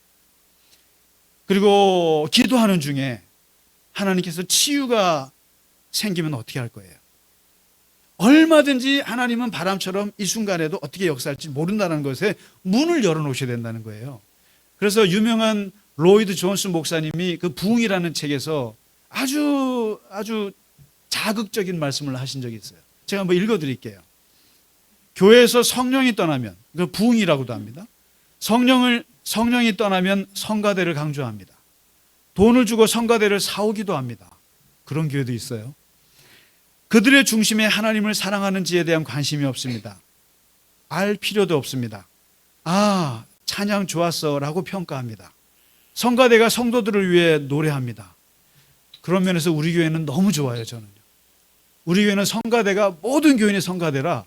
그리고 기도하는 중에 하나님께서 치유가 생기면 어떻게 할 거예요? 얼마든지 하나님은 바람처럼 이 순간에도 어떻게 역사할지 모른다는 것에 문을 열어놓으셔야 된다는 거예요. 그래서 유명한 로이드 존스 목사님이 그 부흥이라는 책에서 아주 자극적인 말씀을 하신 적이 있어요. 제가 한번 읽어드릴게요. 교회에서 성령이 떠나면, 그 부흥이라고도 합니다. 성령이 떠나면 성가대를 강조합니다. 돈을 주고 성가대를 사오기도 합니다. 그런 교회도 있어요. 그들의 중심에 하나님을 사랑하는지에 대한 관심이 없습니다. 알 필요도 없습니다. 아, 찬양 좋았어 라고 평가합니다. 성가대가 성도들을 위해 노래합니다. 그런 면에서 우리 교회는 너무 좋아요. 저는요. 우리 교회는 성가대가 모든 교인의 성가대라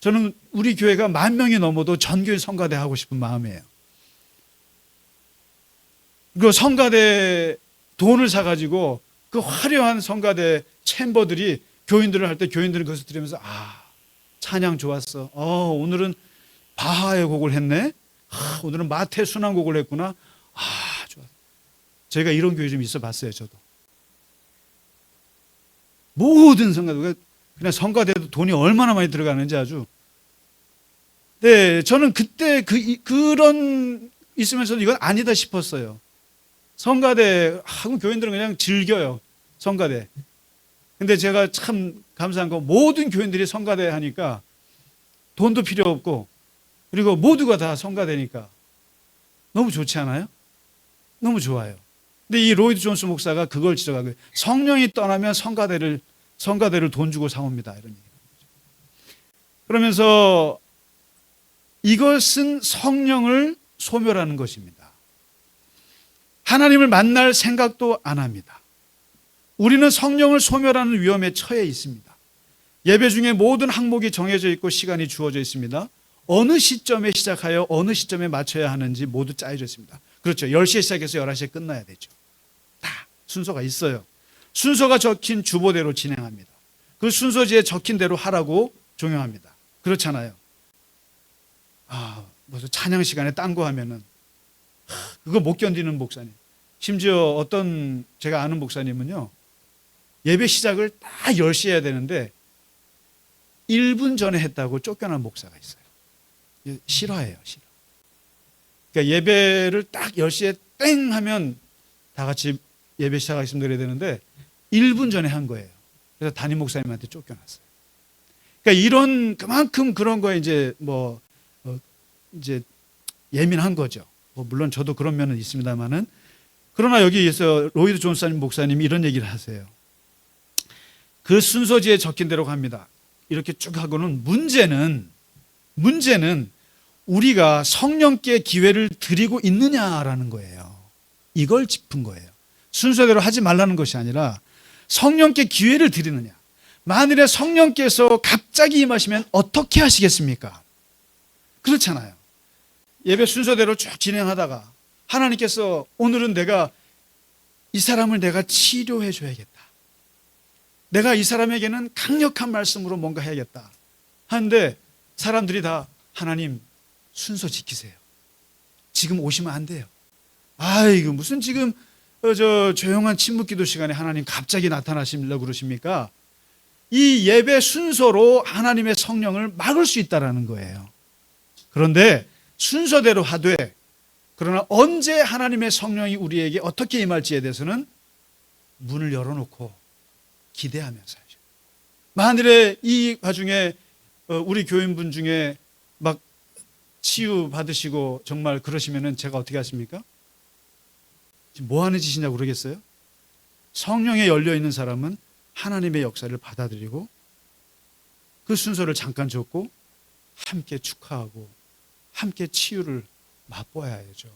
저는 우리 교회가 10,000명이 넘어도 전 교회 성가대 하고 싶은 마음이에요. 그 성가대 돈을 사가지고 그 화려한 성가대 챔버들이 교인들을 할 때 교인들은 그것을 들으면서 아, 찬양 좋았어. 오늘은 바하의 곡을 했네. 오늘은 마태 순환곡을 했구나. 아, 좋아. 저희가 이런 교회 좀 있어 봤어요, 저도. 모든 성가대가 그냥 성가대도 돈이 얼마나 많이 들어가는지 아주. 네, 저는 그때 그런 있으면서도 이건 아니다 싶었어요. 성가대 하고 교인들은 그냥 즐겨요. 성가대. 근데 제가 참 감사한 건 모든 교인들이 성가대 하니까 돈도 필요 없고 그리고 모두가 다 성가대니까 너무 좋지 않아요? 너무 좋아요. 근데 이 로이드 존스 목사가 그걸 지적하고 성령이 떠나면 성가대를 돈 주고 사옵니다. 이런 얘기. 그러면서 이것은 성령을 소멸하는 것입니다. 하나님을 만날 생각도 안 합니다. 우리는 성령을 소멸하는 위험에 처해 있습니다. 예배 중에 모든 항목이 정해져 있고 시간이 주어져 있습니다. 어느 시점에 시작하여 어느 시점에 맞춰야 하는지 모두 짜여져 있습니다. 그렇죠. 10시에 시작해서 11시에 끝나야 되죠. 다 순서가 있어요. 순서가 적힌 주보대로 진행합니다. 그 순서지에 적힌 대로 하라고 종용합니다. 그렇잖아요. 무슨 찬양 시간에 딴 거 하면은 그거 못 견디는 목사님. 심지어 어떤 제가 아는 목사님은요, 예배 시작을 딱 10시에 해야 되는데 1분 전에 했다고 쫓겨난 목사가 있어요. 실화예요, 실화. 그러니까 예배를 딱 10시에 땡 하면 다 같이 예배 시작하겠습니다 그래야 되는데 1분 전에 한 거예요. 그래서 담임 목사님한테 쫓겨났어요. 그러니까 이런 그만큼 그런 거에 이제 이제 예민한 거죠. 물론 저도 그런 면은 있습니다만은, 그러나 여기에서 로이드 존스 목사님이 이런 얘기를 하세요. 그 순서지에 적힌 대로 갑니다. 이렇게 쭉 하고는 문제는 우리가 성령께 기회를 드리고 있느냐라는 거예요. 이걸 짚은 거예요. 순서대로 하지 말라는 것이 아니라 성령께 기회를 드리느냐. 만일에 성령께서 갑자기 임하시면 어떻게 하시겠습니까? 그렇잖아요. 예배 순서대로 쭉 진행하다가 하나님께서 오늘은 내가 이 사람을 내가 치료해 줘야겠다. 내가 이 사람에게는 강력한 말씀으로 뭔가 해야겠다 하는데 사람들이 다 하나님 순서 지키세요. 지금 오시면 안 돼요. 이거 무슨 지금 조용한 침묵기도 시간에 하나님 갑자기 나타나시려고 그러십니까? 이 예배 순서로 하나님의 성령을 막을 수 있다라는 거예요. 그런데 순서대로 하되, 그러나 언제 하나님의 성령이 우리에게 어떻게 임할지에 대해서는 문을 열어놓고 기대하면서 하죠. 만일에 이 와중에 우리 교인분 중에 막 치유 받으시고 정말 그러시면은 제가 어떻게 하십니까? 지금 뭐 하는 짓이냐고 그러겠어요? 성령에 열려 있는 사람은 하나님의 역사를 받아들이고 그 순서를 잠깐 줬고 함께 축하하고 함께 치유를 맛보아야죠.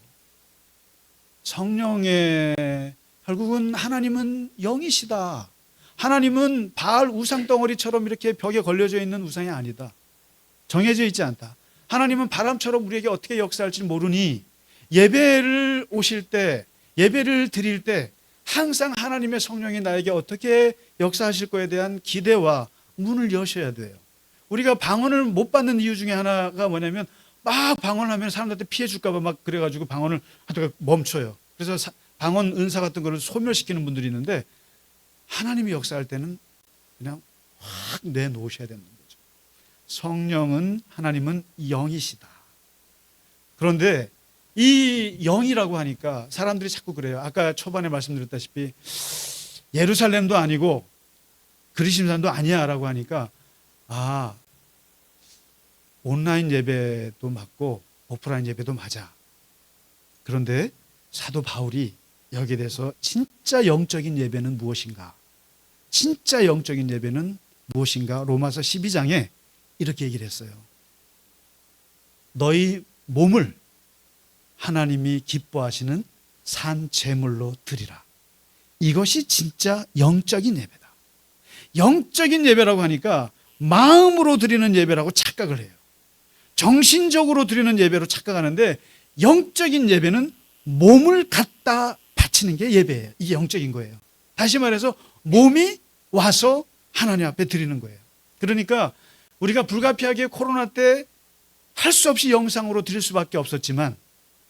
성령의 결국은 하나님은 영이시다. 하나님은 바알 우상 덩어리처럼 이렇게 벽에 걸려져 있는 우상이 아니다. 정해져 있지 않다. 하나님은 바람처럼 우리에게 어떻게 역사할지 모르니 예배를 오실 때, 예배를 드릴 때 항상 하나님의 성령이 나에게 어떻게 역사하실 거에 대한 기대와 문을 여셔야 돼요. 우리가 방언을 못 받는 이유 중에 하나가 뭐냐면 막 방언하면 사람들한테 피해 줄까 봐 막 그래가지고 방언을 하다가 멈춰요. 그래서 방언 은사 같은 거를 소멸시키는 분들이 있는데, 하나님이 역사할 때는 그냥 확 내놓으셔야 되는 거죠. 성령은, 하나님은 영이시다. 그런데 이 영이라고 하니까 사람들이 자꾸 그래요. 아까 초반에 말씀드렸다시피 예루살렘도 아니고 그리심산도 아니야 라고 하니까 온라인 예배도 맞고 오프라인 예배도 맞아. 그런데 사도 바울이 여기에 대해서 진짜 영적인 예배는 무엇인가? 진짜 영적인 예배는 무엇인가? 로마서 12장에 이렇게 얘기를 했어요. 너희 몸을 하나님이 기뻐하시는 산 제물로 드리라. 이것이 진짜 영적인 예배다. 영적인 예배라고 하니까 마음으로 드리는 예배라고 착각을 해요. 정신적으로 드리는 예배로 착각하는데, 영적인 예배는 몸을 갖다 바치는 게 예배예요. 이게 영적인 거예요. 다시 말해서 몸이 와서 하나님 앞에 드리는 거예요. 그러니까 우리가 불가피하게 코로나 때 할 수 없이 영상으로 드릴 수밖에 없었지만,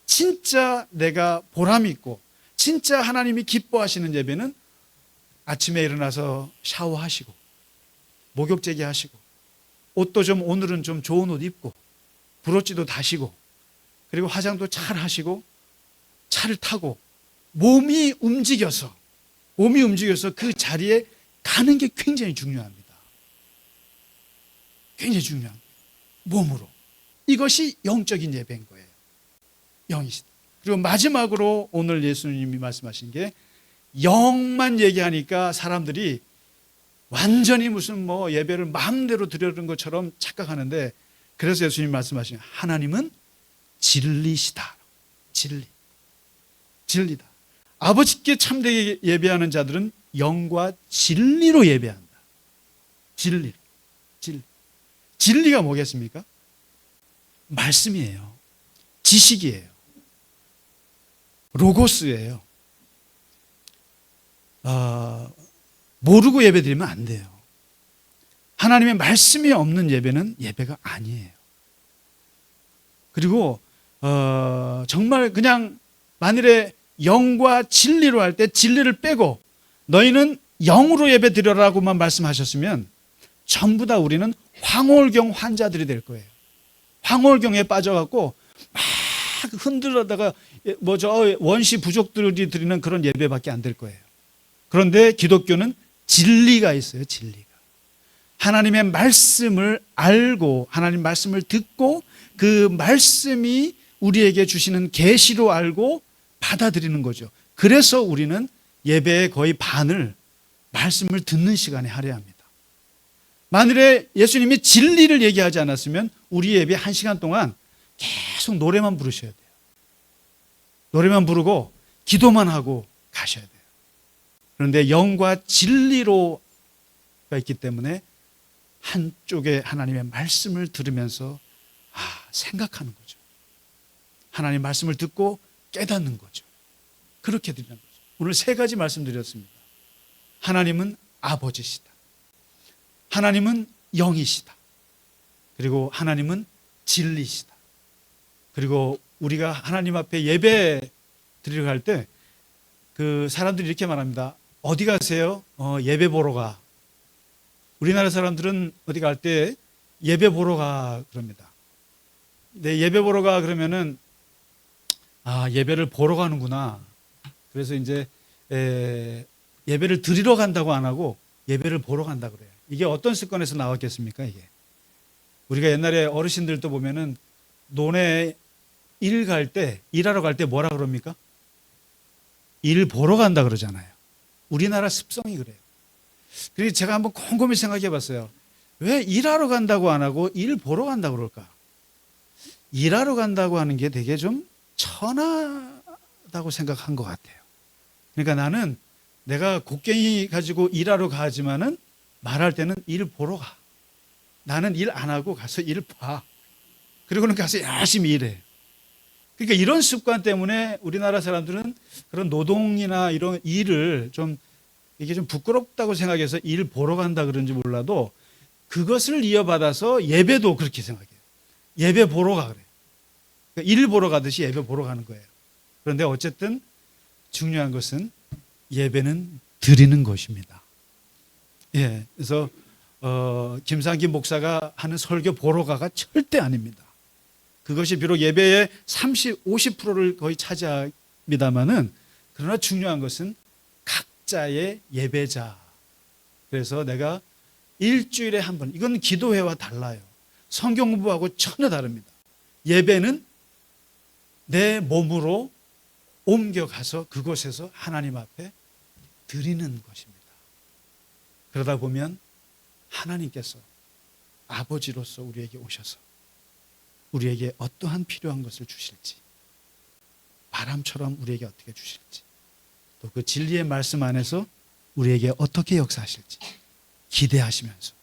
진짜 내가 보람 있고 진짜 하나님이 기뻐하시는 예배는 아침에 일어나서 샤워하시고 목욕제기 하시고 옷도 좀 오늘은 좀 좋은 옷 입고 브로치도 다시고 그리고 화장도 잘 하시고 차를 타고 몸이 움직여서 그 자리에 가는 게 굉장히 중요합니다. 굉장히 중요한 몸으로. 이것이 영적인 예배인 거예요. 영이시다. 그리고 마지막으로 오늘 예수님이 말씀하신 게, 영만 얘기하니까 사람들이 완전히 무슨 예배를 마음대로 드리는 것처럼 착각하는데, 그래서 예수님이 말씀하신 하나님은 진리시다. 진리다. 아버지께 참되게 예배하는 자들은 영과 진리로 예배한다. 진리가 뭐겠습니까? 말씀이에요. 지식이에요. 로고스예요. 모르고 예배드리면 안 돼요. 하나님의 말씀이 없는 예배는 예배가 아니에요. 그리고 정말 그냥 만일에 영과 진리로 할 때 진리를 빼고 너희는 영으로 예배 드려라고만 말씀하셨으면 전부 다 우리는 황홀경 환자들이 될 거예요. 황홀경에 빠져갖고 막 흔들어다가 원시 부족들이 드리는 그런 예배밖에 안 될 거예요. 그런데 기독교는 진리가 있어요. 진리가. 하나님의 말씀을 알고 하나님 말씀을 듣고 그 말씀이 우리에게 주시는 계시로 알고 받아들이는 거죠. 그래서 우리는 예배의 거의 반을 말씀을 듣는 시간에 할애합니다. 만일에 예수님이 진리를 얘기하지 않았으면 우리 예배 1시간 동안 계속 노래만 부르셔야 돼요. 노래만 부르고 기도만 하고 가셔야 돼요. 그런데 영과 진리로가 있기 때문에 한쪽에 하나님의 말씀을 들으면서 생각하는 거죠. 하나님 말씀을 듣고 깨닫는 거죠. 그렇게 드리는 거죠. 오늘 3가지 말씀드렸습니다. 하나님은 아버지시다. 하나님은 영이시다. 그리고 하나님은 진리시다. 그리고 우리가 하나님 앞에 예배 드리러 갈 때 그 사람들이 이렇게 말합니다. 어디 가세요? 예배 보러 가. 우리나라 사람들은 어디 갈 때 예배 보러 가 그럽니다. 네, 예배 보러 가 그러면은 예배를 보러 가는구나. 그래서 이제 예배를 드리러 간다고 안 하고 예배를 보러 간다 그래요. 이게 어떤 습관에서 나왔겠습니까? 이게 우리가 옛날에 어르신들도 보면은 논에 일하러 갈 때 뭐라 그럽니까? 일 보러 간다 그러잖아요. 우리나라 습성이 그래요. 그래서 제가 한번 곰곰이 생각해 봤어요. 왜 일하러 간다고 안 하고 일 보러 간다고 그럴까? 일하러 간다고 하는 게 되게 좀 천하다고 생각한 것 같아요. 그러니까 나는 내가 곡괭이 가지고 일하러 가지만은 말할 때는 일 보러 가. 나는 일 안 하고 가서 일 봐. 그리고는 가서 열심히 일해. 그러니까 이런 습관 때문에 우리나라 사람들은 그런 노동이나 이런 일을 이게 좀 부끄럽다고 생각해서 일 보러 간다 그런지 몰라도 그것을 이어받아서 예배도 그렇게 생각해요. 예배 보러 가 그래요. 그러니까 일 보러 가듯이 예배 보러 가는 거예요. 그런데 어쨌든 중요한 것은 예배는 드리는 것입니다. 예, 그래서 김상기 목사가 하는 설교 보러 가가 절대 아닙니다. 그것이 비록 예배의 30, 50%를 거의 차지합니다만은 그러나 중요한 것은 각자의 예배자. 그래서 내가 일주일에 한 번, 이건 기도회와 달라요. 성경 공부하고 전혀 다릅니다. 예배는 내 몸으로 옮겨가서 그곳에서 하나님 앞에 드리는 것입니다. 그러다 보면 하나님께서 아버지로서 우리에게 오셔서 우리에게 어떠한 필요한 것을 주실지, 바람처럼 우리에게 어떻게 주실지, 또 그 진리의 말씀 안에서 우리에게 어떻게 역사하실지 기대하시면서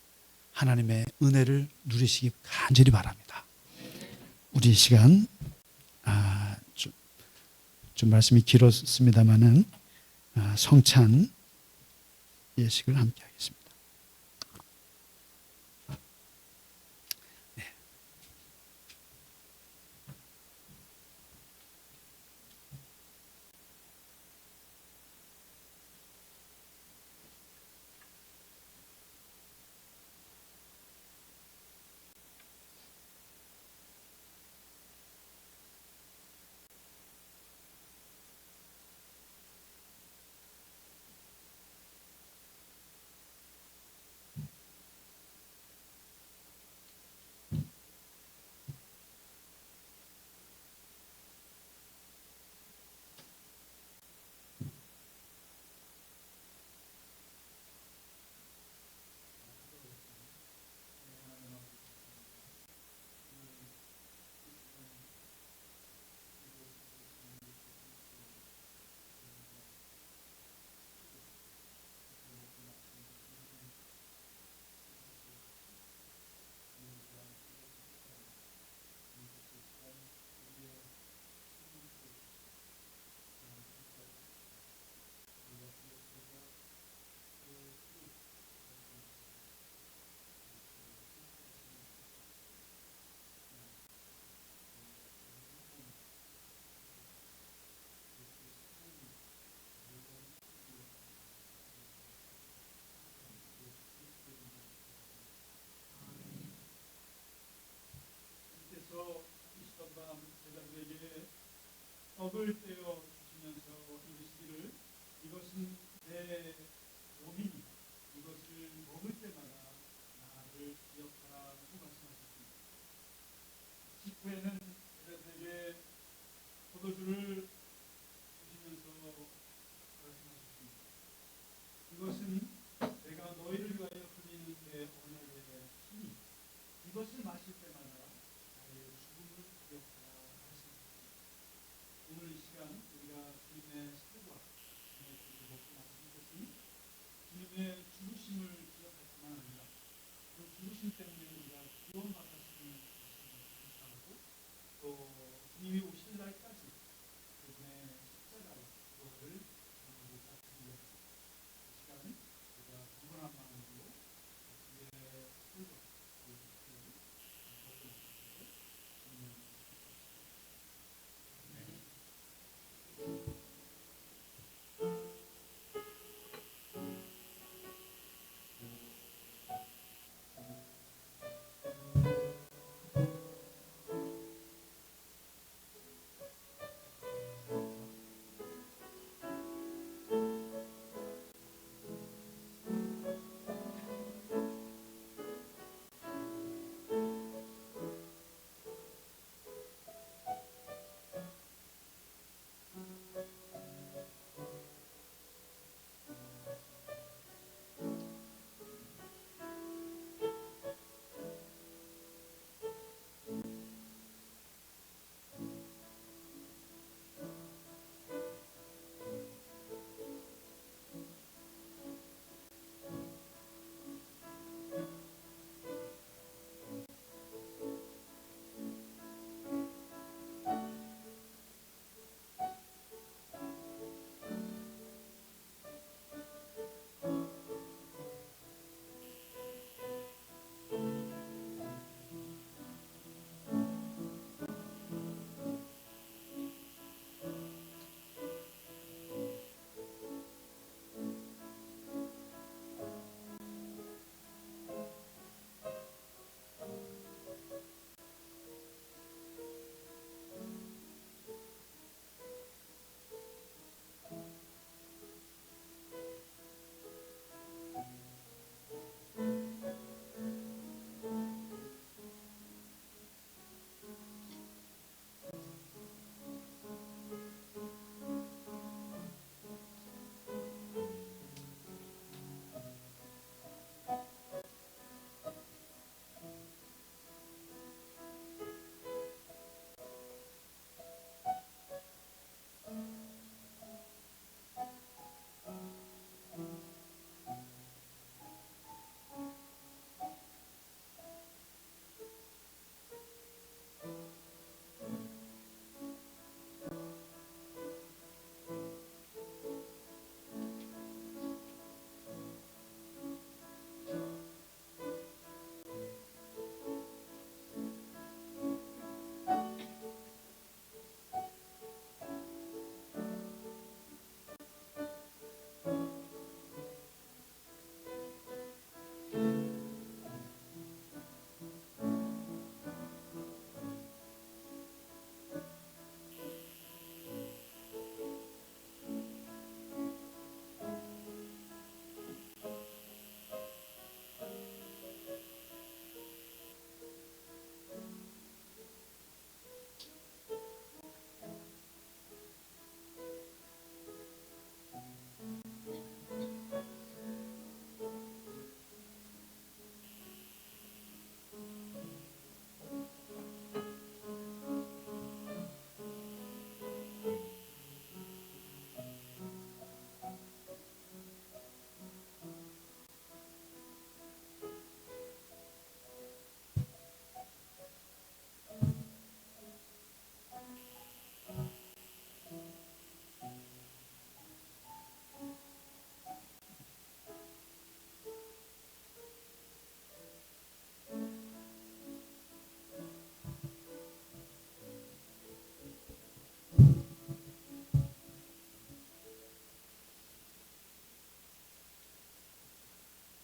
하나님의 은혜를 누리시기 간절히 바랍니다. 우리 시간 좀 말씀이 길었습니다마는 성찬 예식을 함께 하겠습니다. 떡을 떼어 주시면서 이르시기를 이것은 내 몸이니 이것을 먹을 때마다 나를 기억하라고 말씀하셨습니다. 직후에는 제자들에게 포도주를 주시면서 말씀하셨습니다. 이것은 내가 너희를 위하여 흘리는 내 언약의 피니 이것을 마실 때마다 나의 죽음을 기억하라 하셨습니다. 오늘 이 시간 우리가 주님의 살과 주님의 피를 먹고 마시는 것은 주님의 죽으심을 기억할 뿐만 아니라 그 죽으심 때문에 우리가 구원받았음을 감사하고 또 주님이 오실 날까지 그분의 십자가의 구원을 경험하고자 합니다. 이 시간은 우리가 경건한 마음으로 주의 살과 주의 피를 먹고 마시기를 주님의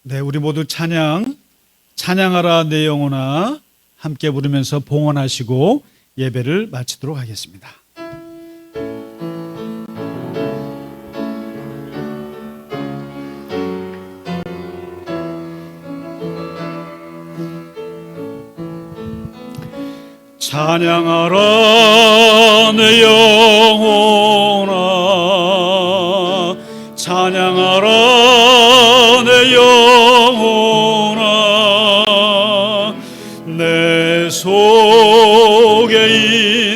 네, 우리 모두 찬양하라 내 영혼아 함께 부르면서 봉헌하시고 예배를 마치도록 하겠습니다. 찬양하라 내 영혼아, 찬양하라 내 영혼아, 내 속에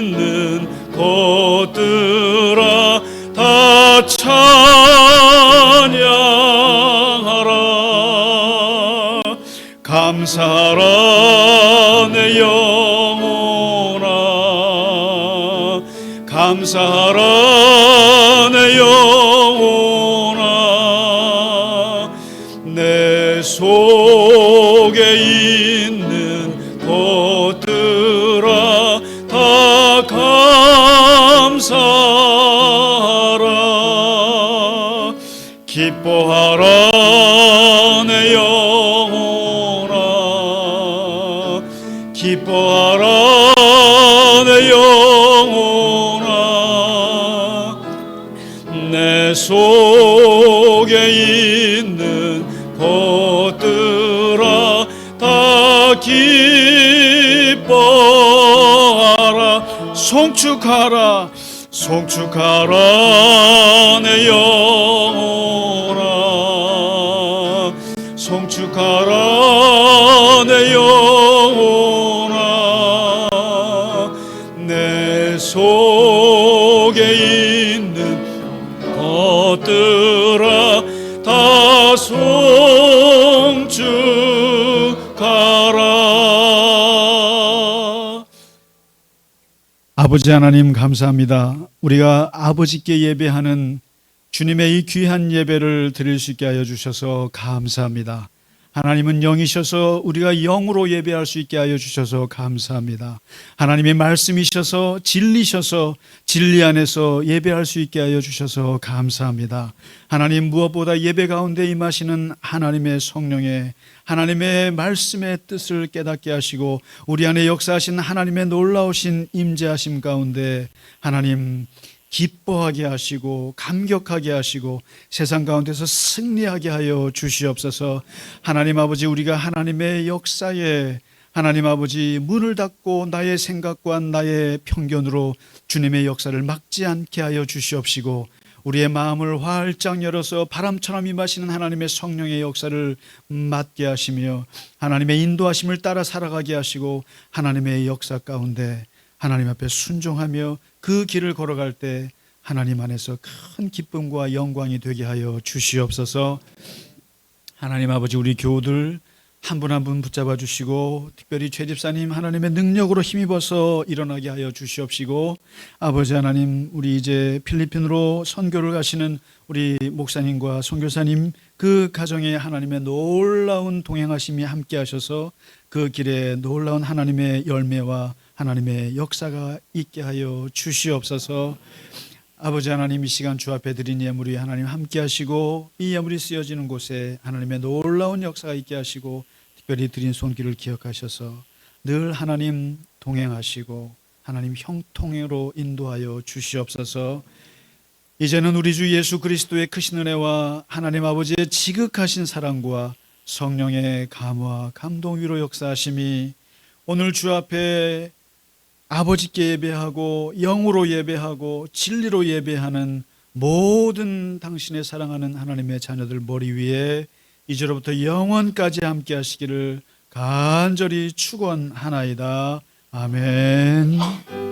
있는 것들아 다 찬양하라. 감사하라 내 영혼아, 감사하라 내 영혼아, 내 속에 있는 것들아 다 감사하라. 기뻐하라 내 영혼아, 기뻐하라 내 영혼아, 내 속에 있는 것들아 다 기뻐하라. 송축하라, 송축하라 내 영혼아, 송축하라 내 영혼아, 내 속에 있는 것들아 다 송축하라. 아버지 하나님 감사합니다. 우리가 아버지께 예배하는 주님의 이 귀한 예배를 드릴 수 있게 하여 주셔서 감사합니다. 하나님은 영이셔서 우리가 영으로 예배할 수 있게 하여 주셔서 감사합니다. 하나님의 말씀이셔서 진리셔서 진리 안에서 예배할 수 있게 하여 주셔서 감사합니다. 하나님, 무엇보다 예배 가운데 임하시는 하나님의 성령의 하나님의 말씀의 뜻을 깨닫게 하시고 우리 안에 역사하신 하나님의 놀라우신 임재하심 가운데 하나님 기뻐하게 하시고 감격하게 하시고 세상 가운데서 승리하게 하여 주시옵소서. 하나님 아버지, 우리가 하나님의 역사에 하나님 아버지 문을 닫고 나의 생각과 나의 편견으로 주님의 역사를 막지 않게 하여 주시옵시고 우리의 마음을 활짝 열어서 바람처럼 임하시는 하나님의 성령의 역사를 맡게 하시며 하나님의 인도하심을 따라 살아가게 하시고 하나님의 역사 가운데 하나님 앞에 순종하며 그 길을 걸어갈 때 하나님 안에서 큰 기쁨과 영광이 되게 하여 주시옵소서. 하나님 아버지, 우리 교우들 한 분 한 분 붙잡아 주시고 특별히 최 집사님 하나님의 능력으로 힘입어서 일어나게 하여 주시옵시고 아버지 하나님, 우리 이제 필리핀으로 선교를 가시는 우리 목사님과 선교사님 그 가정에 하나님의 놀라운 동행하심이 함께 하셔서 그 길에 놀라운 하나님의 열매와 하나님의 역사가 있게 하여 주시옵소서. 아버지 하나님, 이 시간 주 앞에 드린 예물이 하나님 함께 하시고 이 예물이 쓰여지는 곳에 하나님의 놀라운 역사가 있게 하시고 특별히 드린 손길을 기억하셔서 늘 하나님 동행하시고 하나님 형통으로 인도하여 주시옵소서. 이제는 우리 주 예수 그리스도의 크신 은혜와 하나님 아버지의 지극하신 사랑과 성령의 감화 감동 위로 역사하심이 오늘 주 앞에 아버지께 예배하고 영으로 예배하고 진리로 예배하는 모든 당신의 사랑하는 하나님의 자녀들 머리 위에 이제로부터 영원까지 함께 하시기를 간절히 축원하나이다. 아멘.